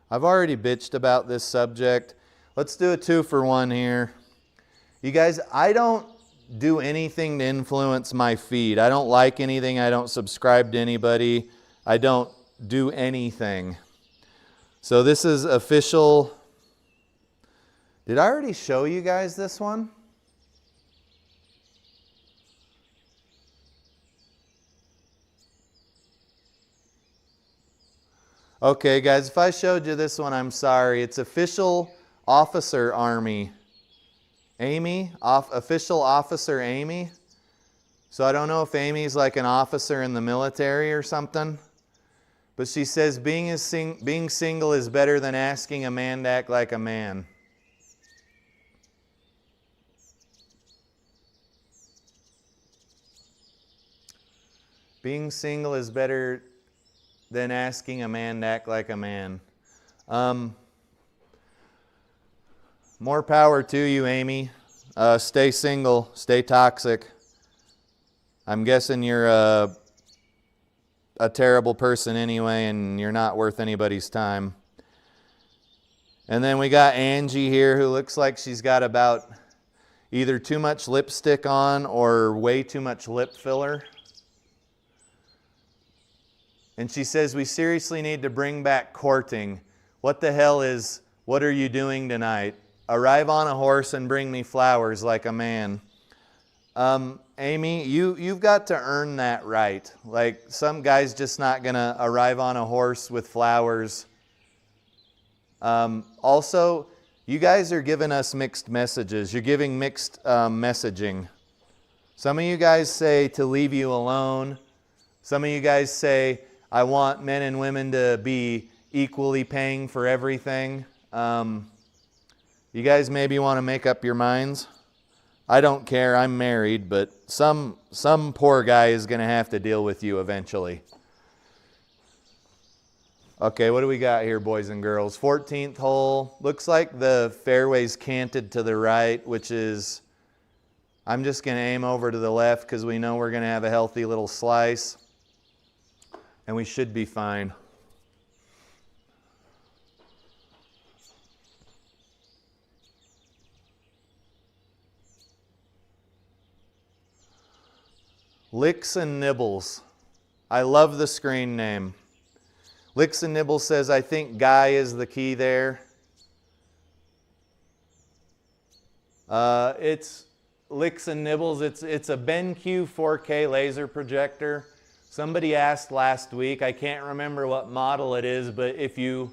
I've already bitched about this subject. Let's do a 2-for-1 here. You guys, I don't do anything to influence my feed. I don't like anything. I don't subscribe to anybody. I don't do anything. So this is official. Did I already show you guys this one? Okay, guys, if I showed you this one, I'm sorry. It's official officer Army. Amy, official officer Amy. So I don't know if Amy's like an officer in the military or something. But she says being single is better than asking a man to act like a man. Being single is better than asking a man to act like a man. More power to you, Amy. Stay single. Stay toxic. I'm guessing you're a terrible person anyway, and you're not worth anybody's time. And then we got Angie here, who looks like she's got about either too much lipstick on or way too much lip filler. And she says, we seriously need to bring back courting. What the hell is, what are you doing tonight? Arrive on a horse and bring me flowers like a man. Amy, you've got to earn that right. Like, some guy's just not going to arrive on a horse with flowers. Also, you guys are giving us mixed messages. You're giving mixed messaging. Some of you guys say to leave you alone. Some of you guys say, I want men and women to be equally paying for everything. You guys maybe want to make up your minds. I don't care, I'm married, but some poor guy is going to have to deal with you eventually. Okay, what do we got here, boys and girls? 14th hole. Looks like the fairway's canted to the right, which is, I'm just going to aim over to the left because we know we're going to have a healthy little slice. And we should be fine. Licks and Nibbles. I love the screen name. Licks and Nibbles says, I think Guy is the key there. It's Licks and Nibbles. It's a BenQ 4K laser projector. Somebody asked last week, I can't remember what model it is, but if you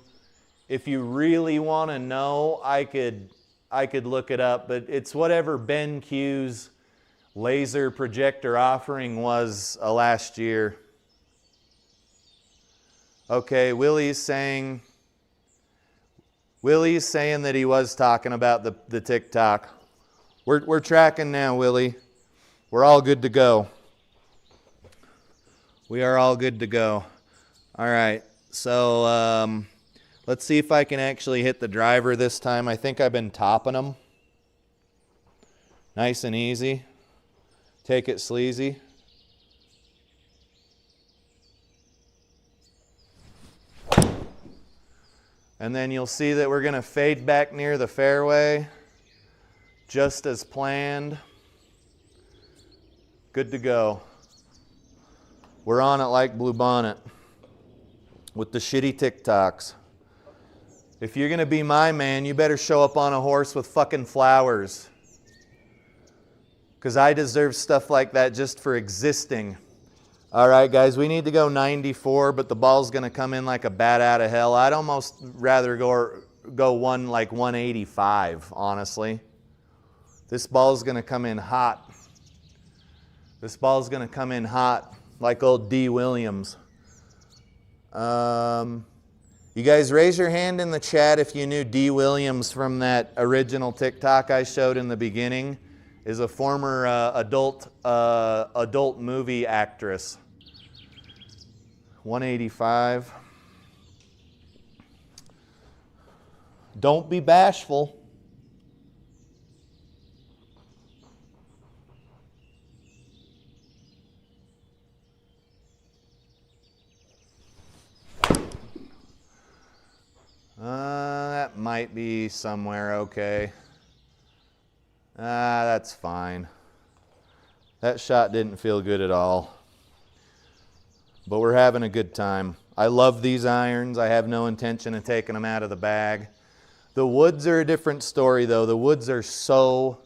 really want to know, I could look it up, but it's whatever BenQ's laser projector offering was last year. Okay, Willie's saying that he was talking about the TikTok. We're tracking now, Willie. We're all good to go. We are all good to go. All right, so let's see if I can actually hit the driver this time. I think I've been topping them. Nice and easy. Take it sleazy. And then you'll see that we're going to fade back near the fairway, just as planned. Good to go. We're on it like Bluebonnet with the shitty TikToks. If you're going to be my man, you better show up on a horse with fucking flowers. Because I deserve stuff like that just for existing. All right, guys, we need to go 94, but the ball's going to come in like a bat out of hell. I'd almost rather go one like 185, honestly. This ball's going to come in hot. This ball's going to come in hot like old D. Williams. You guys raise your hand in the chat if you knew D. Williams from that original TikTok I showed in the beginning. Is a former adult movie actress. 185. Don't be bashful. That might be somewhere okay. That's fine. That shot didn't feel good at all. But we're having a good time. I love these irons. I have no intention of taking them out of the bag. The woods are a different story though. The woods are so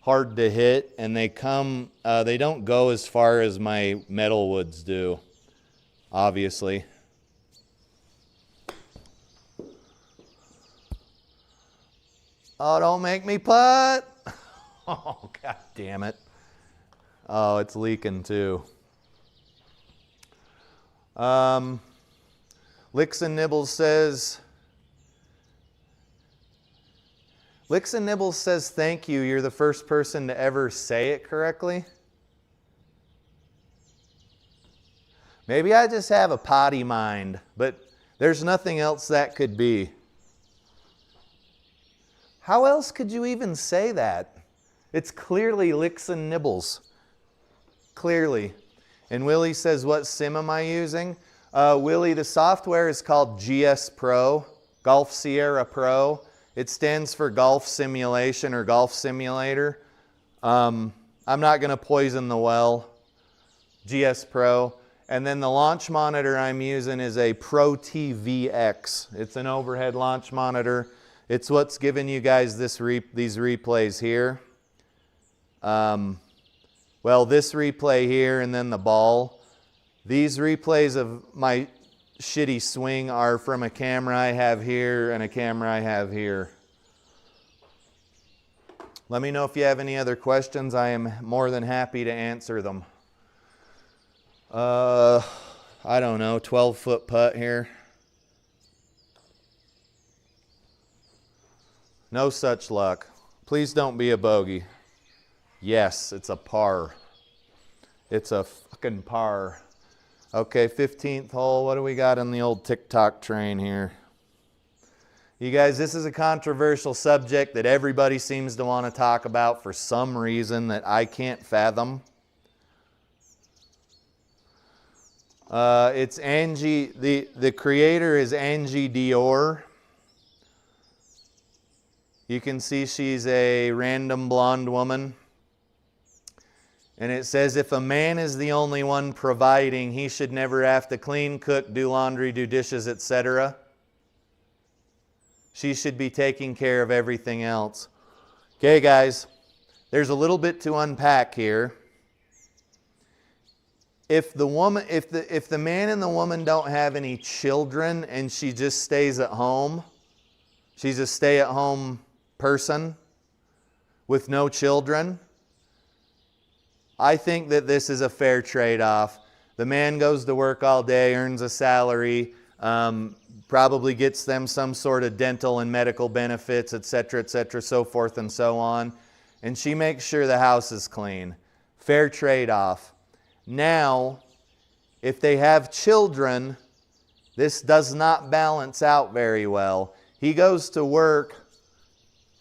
hard to hit and they don't go as far as my metal woods do, obviously. Oh, don't make me putt. Oh, god damn it. Oh, it's leaking too. Licks and Nibbles says, thank you. You're the first person to ever say it correctly. Maybe I just have a potty mind, but there's nothing else that could be. How else could you even say that? It's clearly Licks and Nibbles. Clearly. And Willie says, what sim am I using? Willie, the software is called GS Pro, Golf Sierra Pro. It stands for Golf Simulation or Golf Simulator. I'm not going to poison the well. GS Pro. And then the launch monitor I'm using is a ProTee VX. It's an overhead launch monitor. It's what's giving you guys these replays here. Well, this replay here and then the ball. These replays of my shitty swing are from a camera I have here and a camera I have here. Let me know if you have any other questions. I am more than happy to answer them. I don't know, 12-foot putt here. No such luck. Please don't be a bogey. Yes, it's a par. It's a fucking par. Okay, 15th hole. What do we got on the old TikTok train here? You guys, this is a controversial subject that everybody seems to want to talk about for some reason that I can't fathom. It's Angie, the creator is Angie Dior. You can see she's a random blonde woman. And it says, if a man is the only one providing, he should never have to clean, cook, do laundry, do dishes, etc. She should be taking care of everything else. Okay, guys, there's a little bit to unpack here. If the man and the woman don't have any children and she just stays at home, she's a stay-at-home person with no children, I think that this is a fair trade-off. The man goes to work all day, earns a salary, probably gets them some sort of dental and medical benefits, etc., so forth and so on. And she makes sure the house is clean. Fair trade-off. Now, if they have children, this does not balance out very well. He goes to work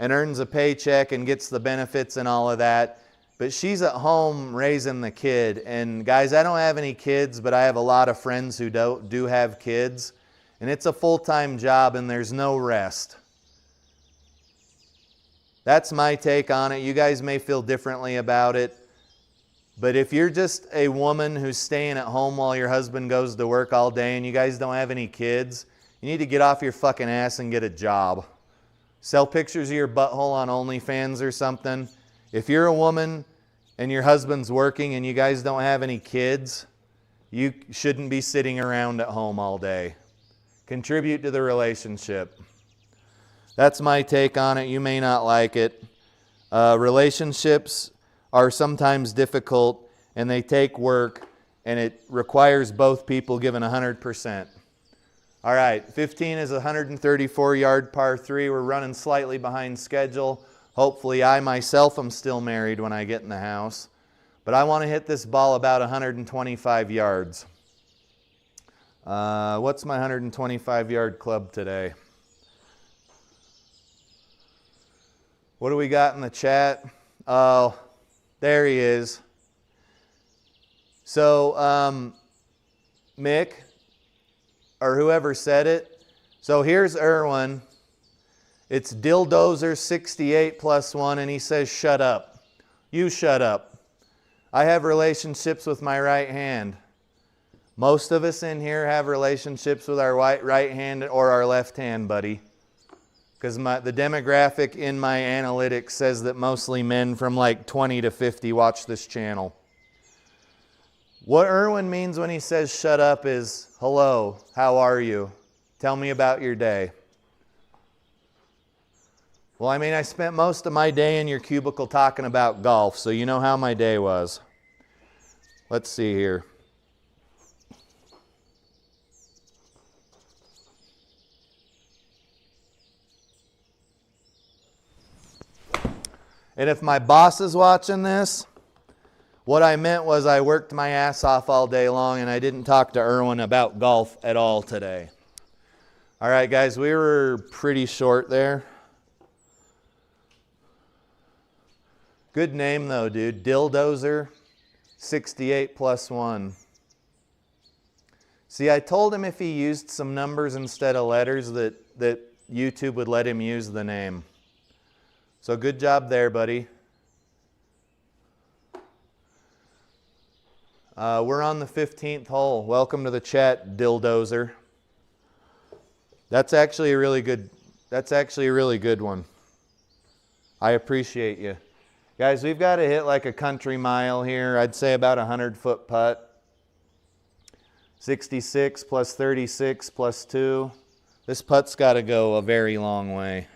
and earns a paycheck and gets the benefits and all of that, but she's at home raising the kid. And guys, I don't have any kids, but I have a lot of friends who do have kids. And it's a full-time job and there's no rest. That's my take on it. You guys may feel differently about it. But if you're just a woman who's staying at home while your husband goes to work all day and you guys don't have any kids, you need to get off your fucking ass and get a job. Sell pictures of your butthole on OnlyFans or something. If you're a woman and your husband's working and you guys don't have any kids, you shouldn't be sitting around at home all day. Contribute to the relationship. That's my take on it. You may not like it. Relationships are sometimes difficult and they take work and it requires both people giving 100%. All right, 15 is a 134-yard par 3. We're running slightly behind schedule. Hopefully I myself am still married when I get in the house. But I want to hit this ball about 125 yards. What's my 125-yard club today? What do we got in the chat? Oh, there he is. So, Mick, or whoever said it. So here's Erwin. It's Dildozer 68 plus 1, and he says, shut up. You shut up. I have relationships with my right hand. Most of us in here have relationships with our right hand or our left hand, buddy. Because the demographic in my analytics says that mostly men from like 20 to 50 watch this channel. What Erwin means when he says shut up is, hello, how are you? Tell me about your day. Well, I mean, I spent most of my day in your cubicle talking about golf, so you know how my day was. Let's see here. And if my boss is watching this, what I meant was I worked my ass off all day long and I didn't talk to Erwin about golf at all today. All right, guys, we were pretty short there. Good name though, dude. Dildozer 68 plus 1. See, I told him if he used some numbers instead of letters that YouTube would let him use the name. So good job there, buddy. We're on the 15th hole. Welcome to the chat, Dildozer. That's actually a really good one. I appreciate you. Guys, we've got to hit like a country mile here. I'd say about a 100-foot putt. 66 plus 36 plus 2. This putt's got to go a very long way.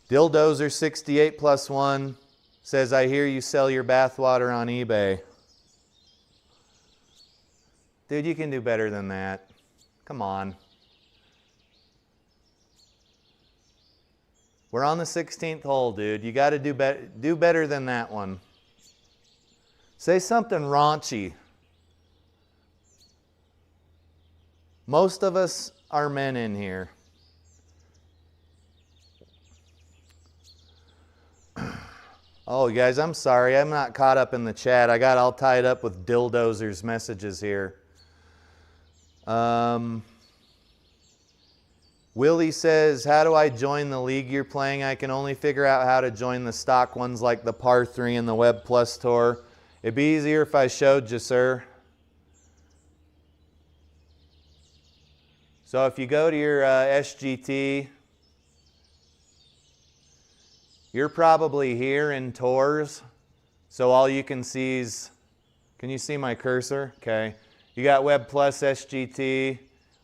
Dildozer 68 plus 1 says, I hear you sell your bathwater on eBay. Dude, you can do better than that. Come on. We're on the 16th hole, dude. You got to do better than that one. Say something raunchy. Most of us are men in here. Oh, guys, I'm sorry. I'm not caught up in the chat. I got all tied up with Dildozer's messages here. Willie says, how do I join the league you're playing? I can only figure out how to join the stock ones like the Par 3 and the Web Plus Tour. It'd be easier if I showed you, sir. So if you go to your SGT, you're probably here in tours. So all you can see is, can you see my cursor? Okay. You got Web Plus, SGT,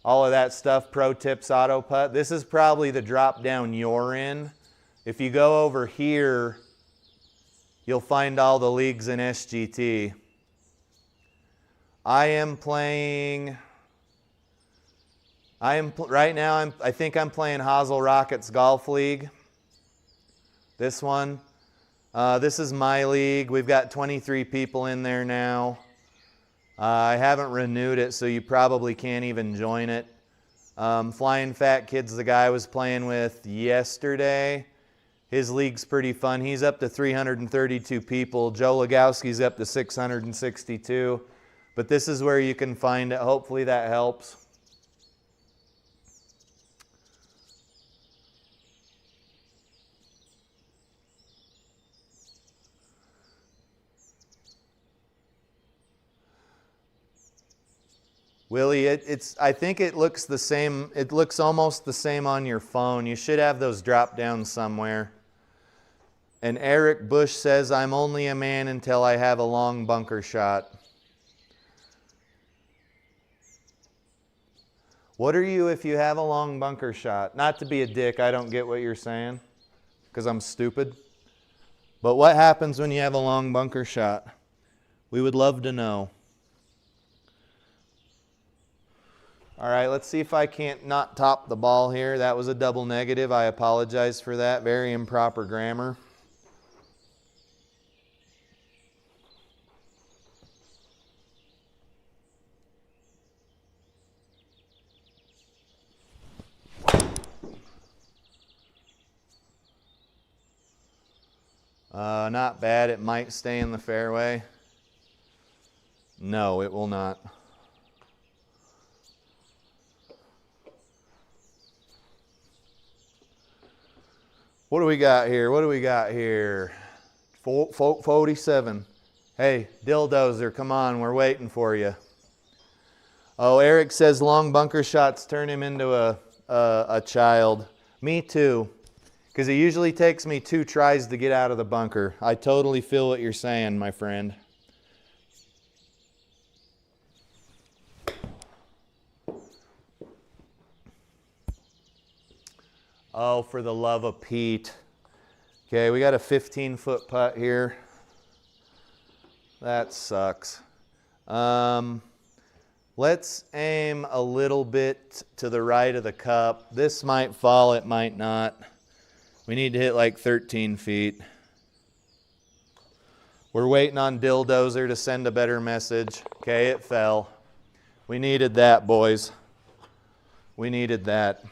all of that stuff, Pro Tips, Auto Putt. This is probably the drop down you're in. If you go over here, you'll find all the leagues in SGT. I am playing, right now, I think I'm playing Hosel Rockets Golf League. This one. This is my league. We've got 23 people in there now. I haven't renewed it, so you probably can't even join it. FlyinFatKid's the guy I was playing with yesterday. His league's pretty fun. He's up to 332 people. Joe Legowski's up to 662. But this is where you can find it. Hopefully that helps. Willie, I think it looks the same. It looks almost the same on your phone. You should have those drop downs somewhere. And Eric Bush says, I'm only a man until I have a long bunker shot. What are you if you have a long bunker shot? Not to be a dick, I don't get what you're saying, because I'm stupid. But what happens when you have a long bunker shot? We would love to know. All right, let's see if I can't not top the ball here. That was a double negative. I apologize for that. Very improper grammar. Not bad. It might stay in the fairway. No, it will not. What do we got here? What do we got here? 47. Hey, Dildozer, come on. We're waiting for you. Oh, Eric says long bunker shots turn him into a child. Me too. Because it usually takes me 2 tries to get out of the bunker. I totally feel what you're saying, my friend. Oh, for the love of Pete. Okay, we got a 15-foot putt here. That sucks. Let's aim a little bit to the right of the cup. This might fall, it might not. We need to hit like 13 feet. We're waiting on Dildozer to send a better message. Okay, it fell. We needed that, boys. We needed that.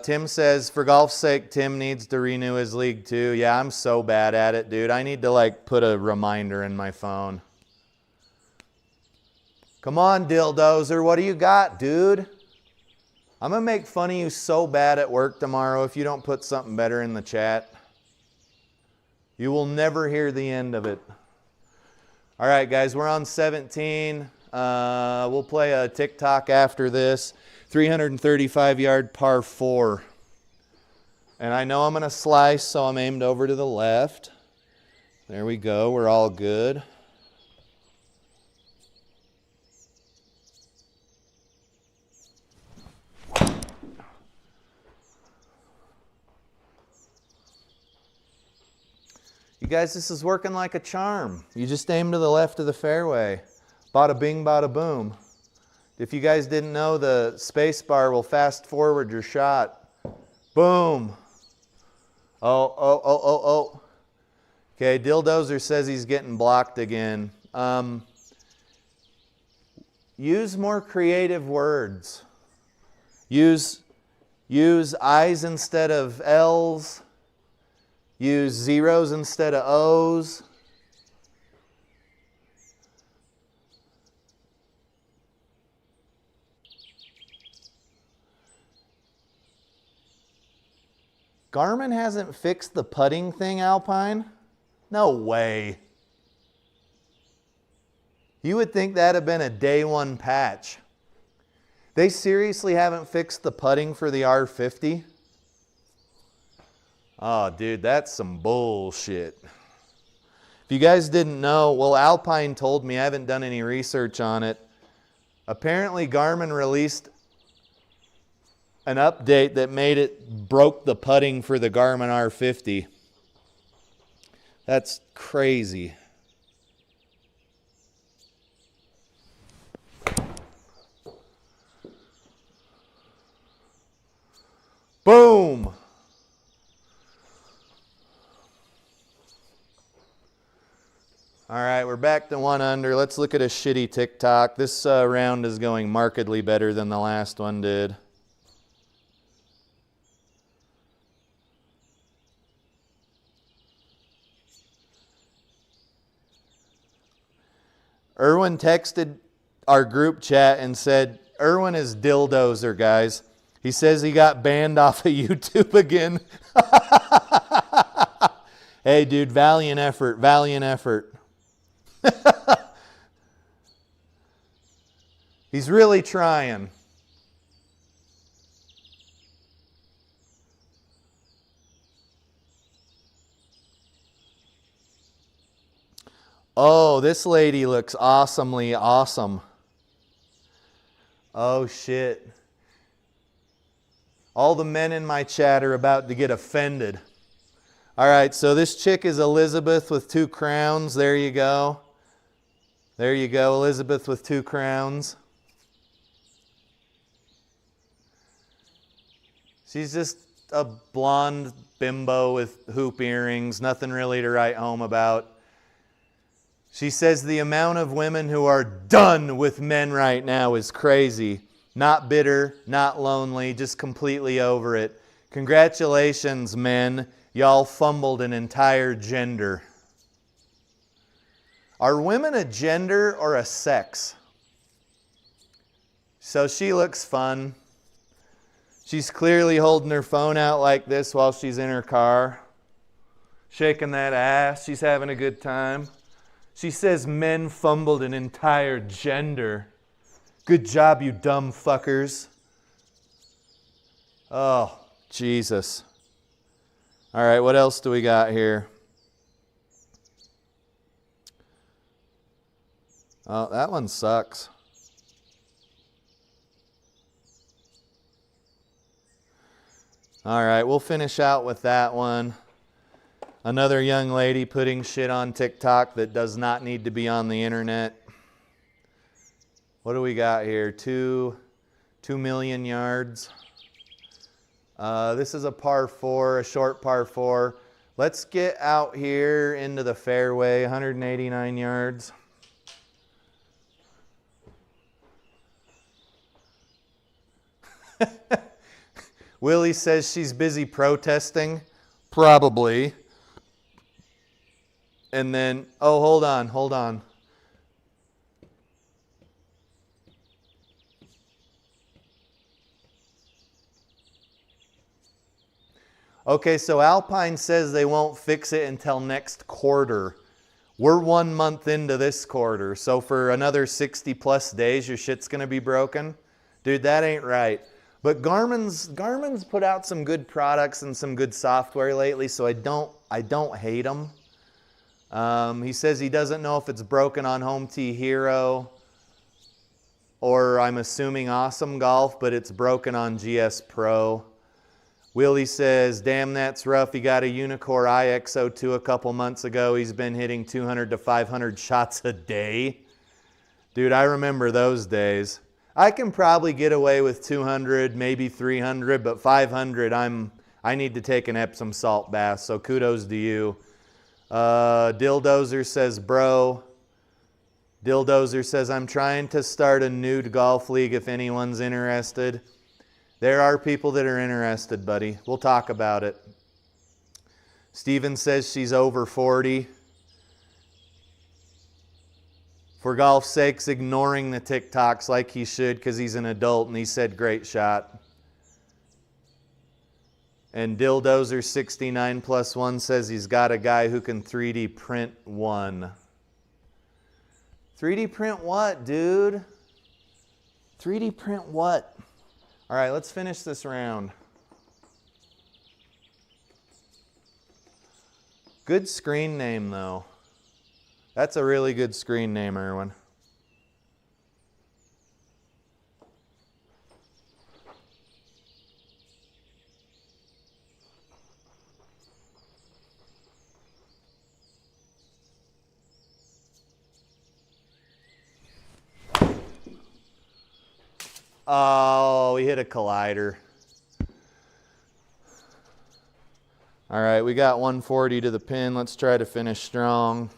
Tim says, for golf's sake, Tim needs to renew his league too. Yeah, I'm so bad at it, dude. I need to like put a reminder in my phone. Come on, Dildozer. What do you got, dude? I'm going to make fun of you so bad at work tomorrow if you don't put something better in the chat. You will never hear the end of it. All right, guys, we're on 17. We'll play a TikTok after this. 335-yard par 4. And I know I'm going to slice, so I'm aimed over to the left. There we go. We're all good. You guys, this is working like a charm. You just aim to the left of the fairway. Bada bing, bada boom. If you guys didn't know, the space bar will fast forward your shot. Boom. Oh. Okay, Dildozer says he's getting blocked again. Use more creative words. Use I's instead of L's. Use zeros instead of O's. Garmin hasn't fixed the putting thing, Alpine? No way. You would think that'd have been a day one patch. They seriously haven't fixed the putting for the R50? Oh, dude, that's some bullshit. If you guys didn't know, well, Alpine told me, I haven't done any research on it. Apparently, Garmin released an update that broke the putting for the Garmin R50. That's crazy. Boom! All right, we're back to 1 under. Let's look at a shitty TikTok. This round is going markedly better than the last one did. Erwin texted our group chat and said, Erwin is dildozer, guys. He says he got banned off of YouTube again. Hey, dude, valiant effort, valiant effort. He's really trying. Oh, this lady looks awesomely awesome. Oh, shit. All the men in my chat are about to get offended. All right, so this chick is Elizabeth with 2 crowns. There you go. There you go, Elizabeth with 2 crowns. She's just a blonde bimbo with hoop earrings, nothing really to write home about. She says the amount of women who are done with men right now is crazy. Not bitter, not lonely, just completely over it. Congratulations, men. Y'all fumbled an entire gender. Are women a gender or a sex? So she looks fun. She's clearly holding her phone out like this while she's in her car. Shaking that ass. She's having a good time. She says men fumbled an entire gender. Good job, you dumb fuckers. Oh, Jesus. All right, what else do we got here? Oh, that one sucks. All right, we'll finish out with that one. Another young lady putting shit on TikTok that does not need to be on the internet. What do we got here? 2 million yards. This is a par 4, a short par 4. Let's get out here into the fairway, 189 yards. Willie says she's busy protesting. Probably. And then, oh, hold on. Okay, so Alpine says they won't fix it until next quarter. We're 1 month into this quarter, so for another 60 plus days, your shit's gonna be broken? Dude, that ain't right. But Garmin's put out some good products and some good software lately, so I don't hate them. He says he doesn't know if it's broken on Home Tee Hero or I'm assuming Awesome Golf, but it's broken on GS Pro. Willie says, damn, that's rough. He got a Unicore IX02 a couple months ago. He's been hitting 200 to 500 shots a day. Dude, I remember those days. I can probably get away with 200, maybe 300, but 500, I need to take an Epsom salt bath, so kudos to you. Dildozer says, bro. Dildozer says, I'm trying to start a nude golf league if anyone's interested. There are people that are interested, buddy. We'll talk about it. Steven says she's over 40. For golf's sakes, ignoring the TikToks like he should because he's an adult, and he said, great shot. And Dildozer69+1 says he's got a guy who can 3D print one. 3D print what, dude? 3D print what? All right, let's finish this round. Good screen name, though. That's a really good screen name, Erwin. Oh, we hit a collider. All right, we got 140 to the pin. Let's try to finish strong.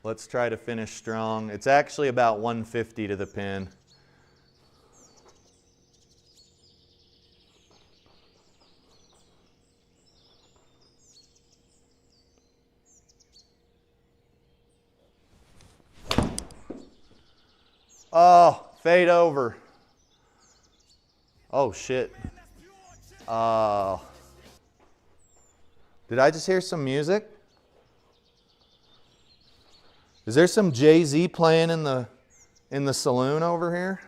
Let's try to finish strong. It's actually about 150 to the pin. Oh, fade over. Oh, shit. Did I just hear some music? Is there some Jay-Z playing in the saloon over here?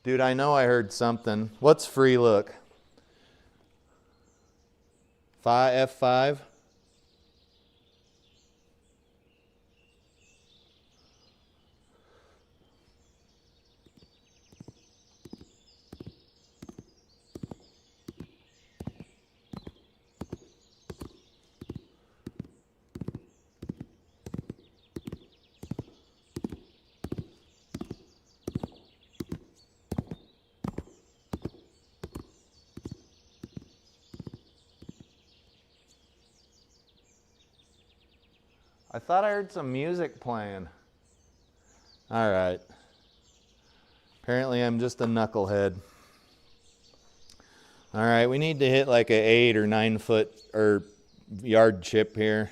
Dude, I know I heard something. What's free look? F5? I thought I heard some music playing. All right. Apparently I'm just a knucklehead. All right, we need to hit like a 8 or 9 foot or yard chip here.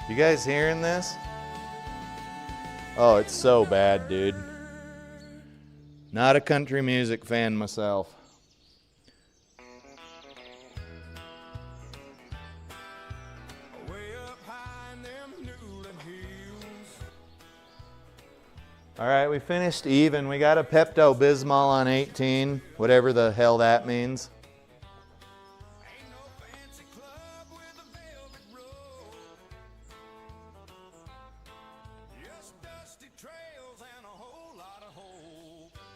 You guys hearing this? Oh, it's so bad, dude. Not a country music fan myself. All right, we finished even. We got a Pepto-Bismol on 18, whatever the hell that means.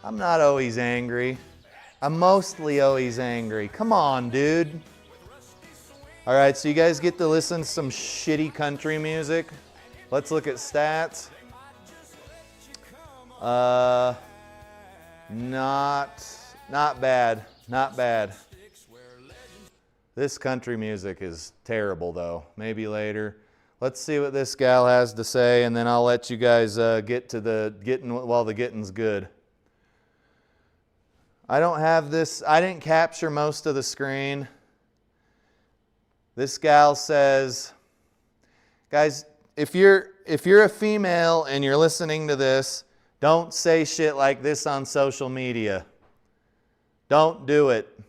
I'm not always angry. I'm mostly always angry. Come on, dude. All right, so you guys get to listen to some shitty country music. Let's look at stats. Not bad. Not bad. This country music is terrible, though. Maybe later. Let's see what this gal has to say, and then I'll let you guys get to the getting while the getting's good. I don't have this. I didn't capture most of the screen. This gal says, guys, if you're a female and you're listening to this, don't say shit like this on social media. Don't do it.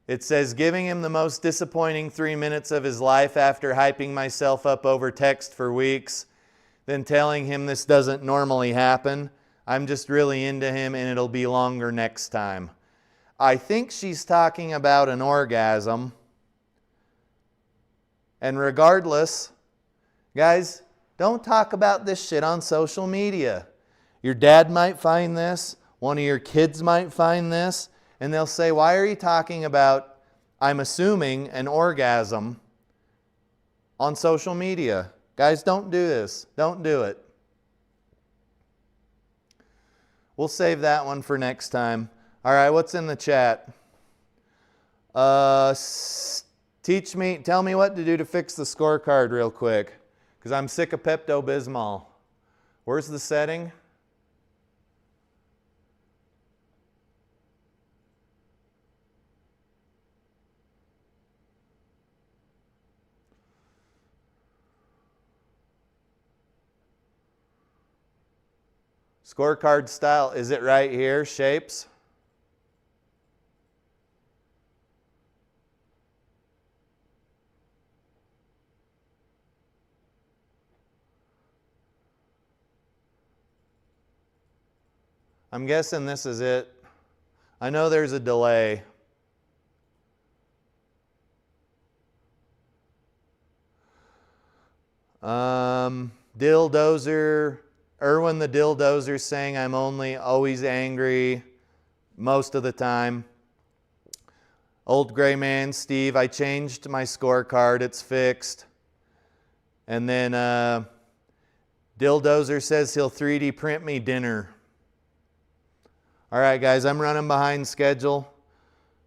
It says, giving him the most disappointing 3 minutes of his life after hyping myself up over text for weeks, then telling him this doesn't normally happen. I'm just really into him and it'll be longer next time. I think she's talking about an orgasm. And regardless, guys, don't talk about this shit on social media. Your dad might find this, one of your kids might find this, and they'll say, why are you talking about, I'm assuming, an orgasm on social media? Guys, don't do this. Don't do it. We'll save that one for next time. All right, what's in the chat? Tell me what to do to fix the scorecard real quick, because I'm sick of Pepto-Bismol. Where's the setting? Scorecard style, is it right here, shapes? I'm guessing this is it. I know there's a delay. Dilldozer, Erwin the Dilldozer saying I'm always angry most of the time. Old Gray Man, Steve, I changed my scorecard, it's fixed. And then Dilldozer says he'll 3D print me dinner. All right, guys, I'm running behind schedule.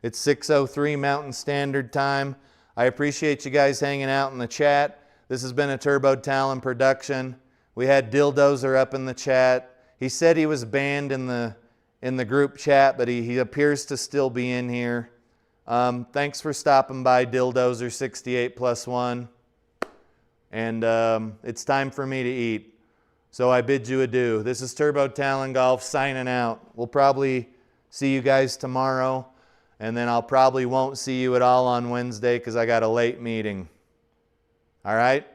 It's 6:03 Mountain Standard Time. I appreciate you guys hanging out in the chat. This has been a Turbo Talon production. We had Dilldozer up in the chat. He said he was banned in the group chat, but he appears to still be in here. Thanks for stopping by, Dilldozer 68+1. And it's time for me to eat. So I bid you adieu. This is Turbo Talon Golf signing out. We'll probably see you guys tomorrow, and then I'll probably won't see you at all on Wednesday because I got a late meeting. All right?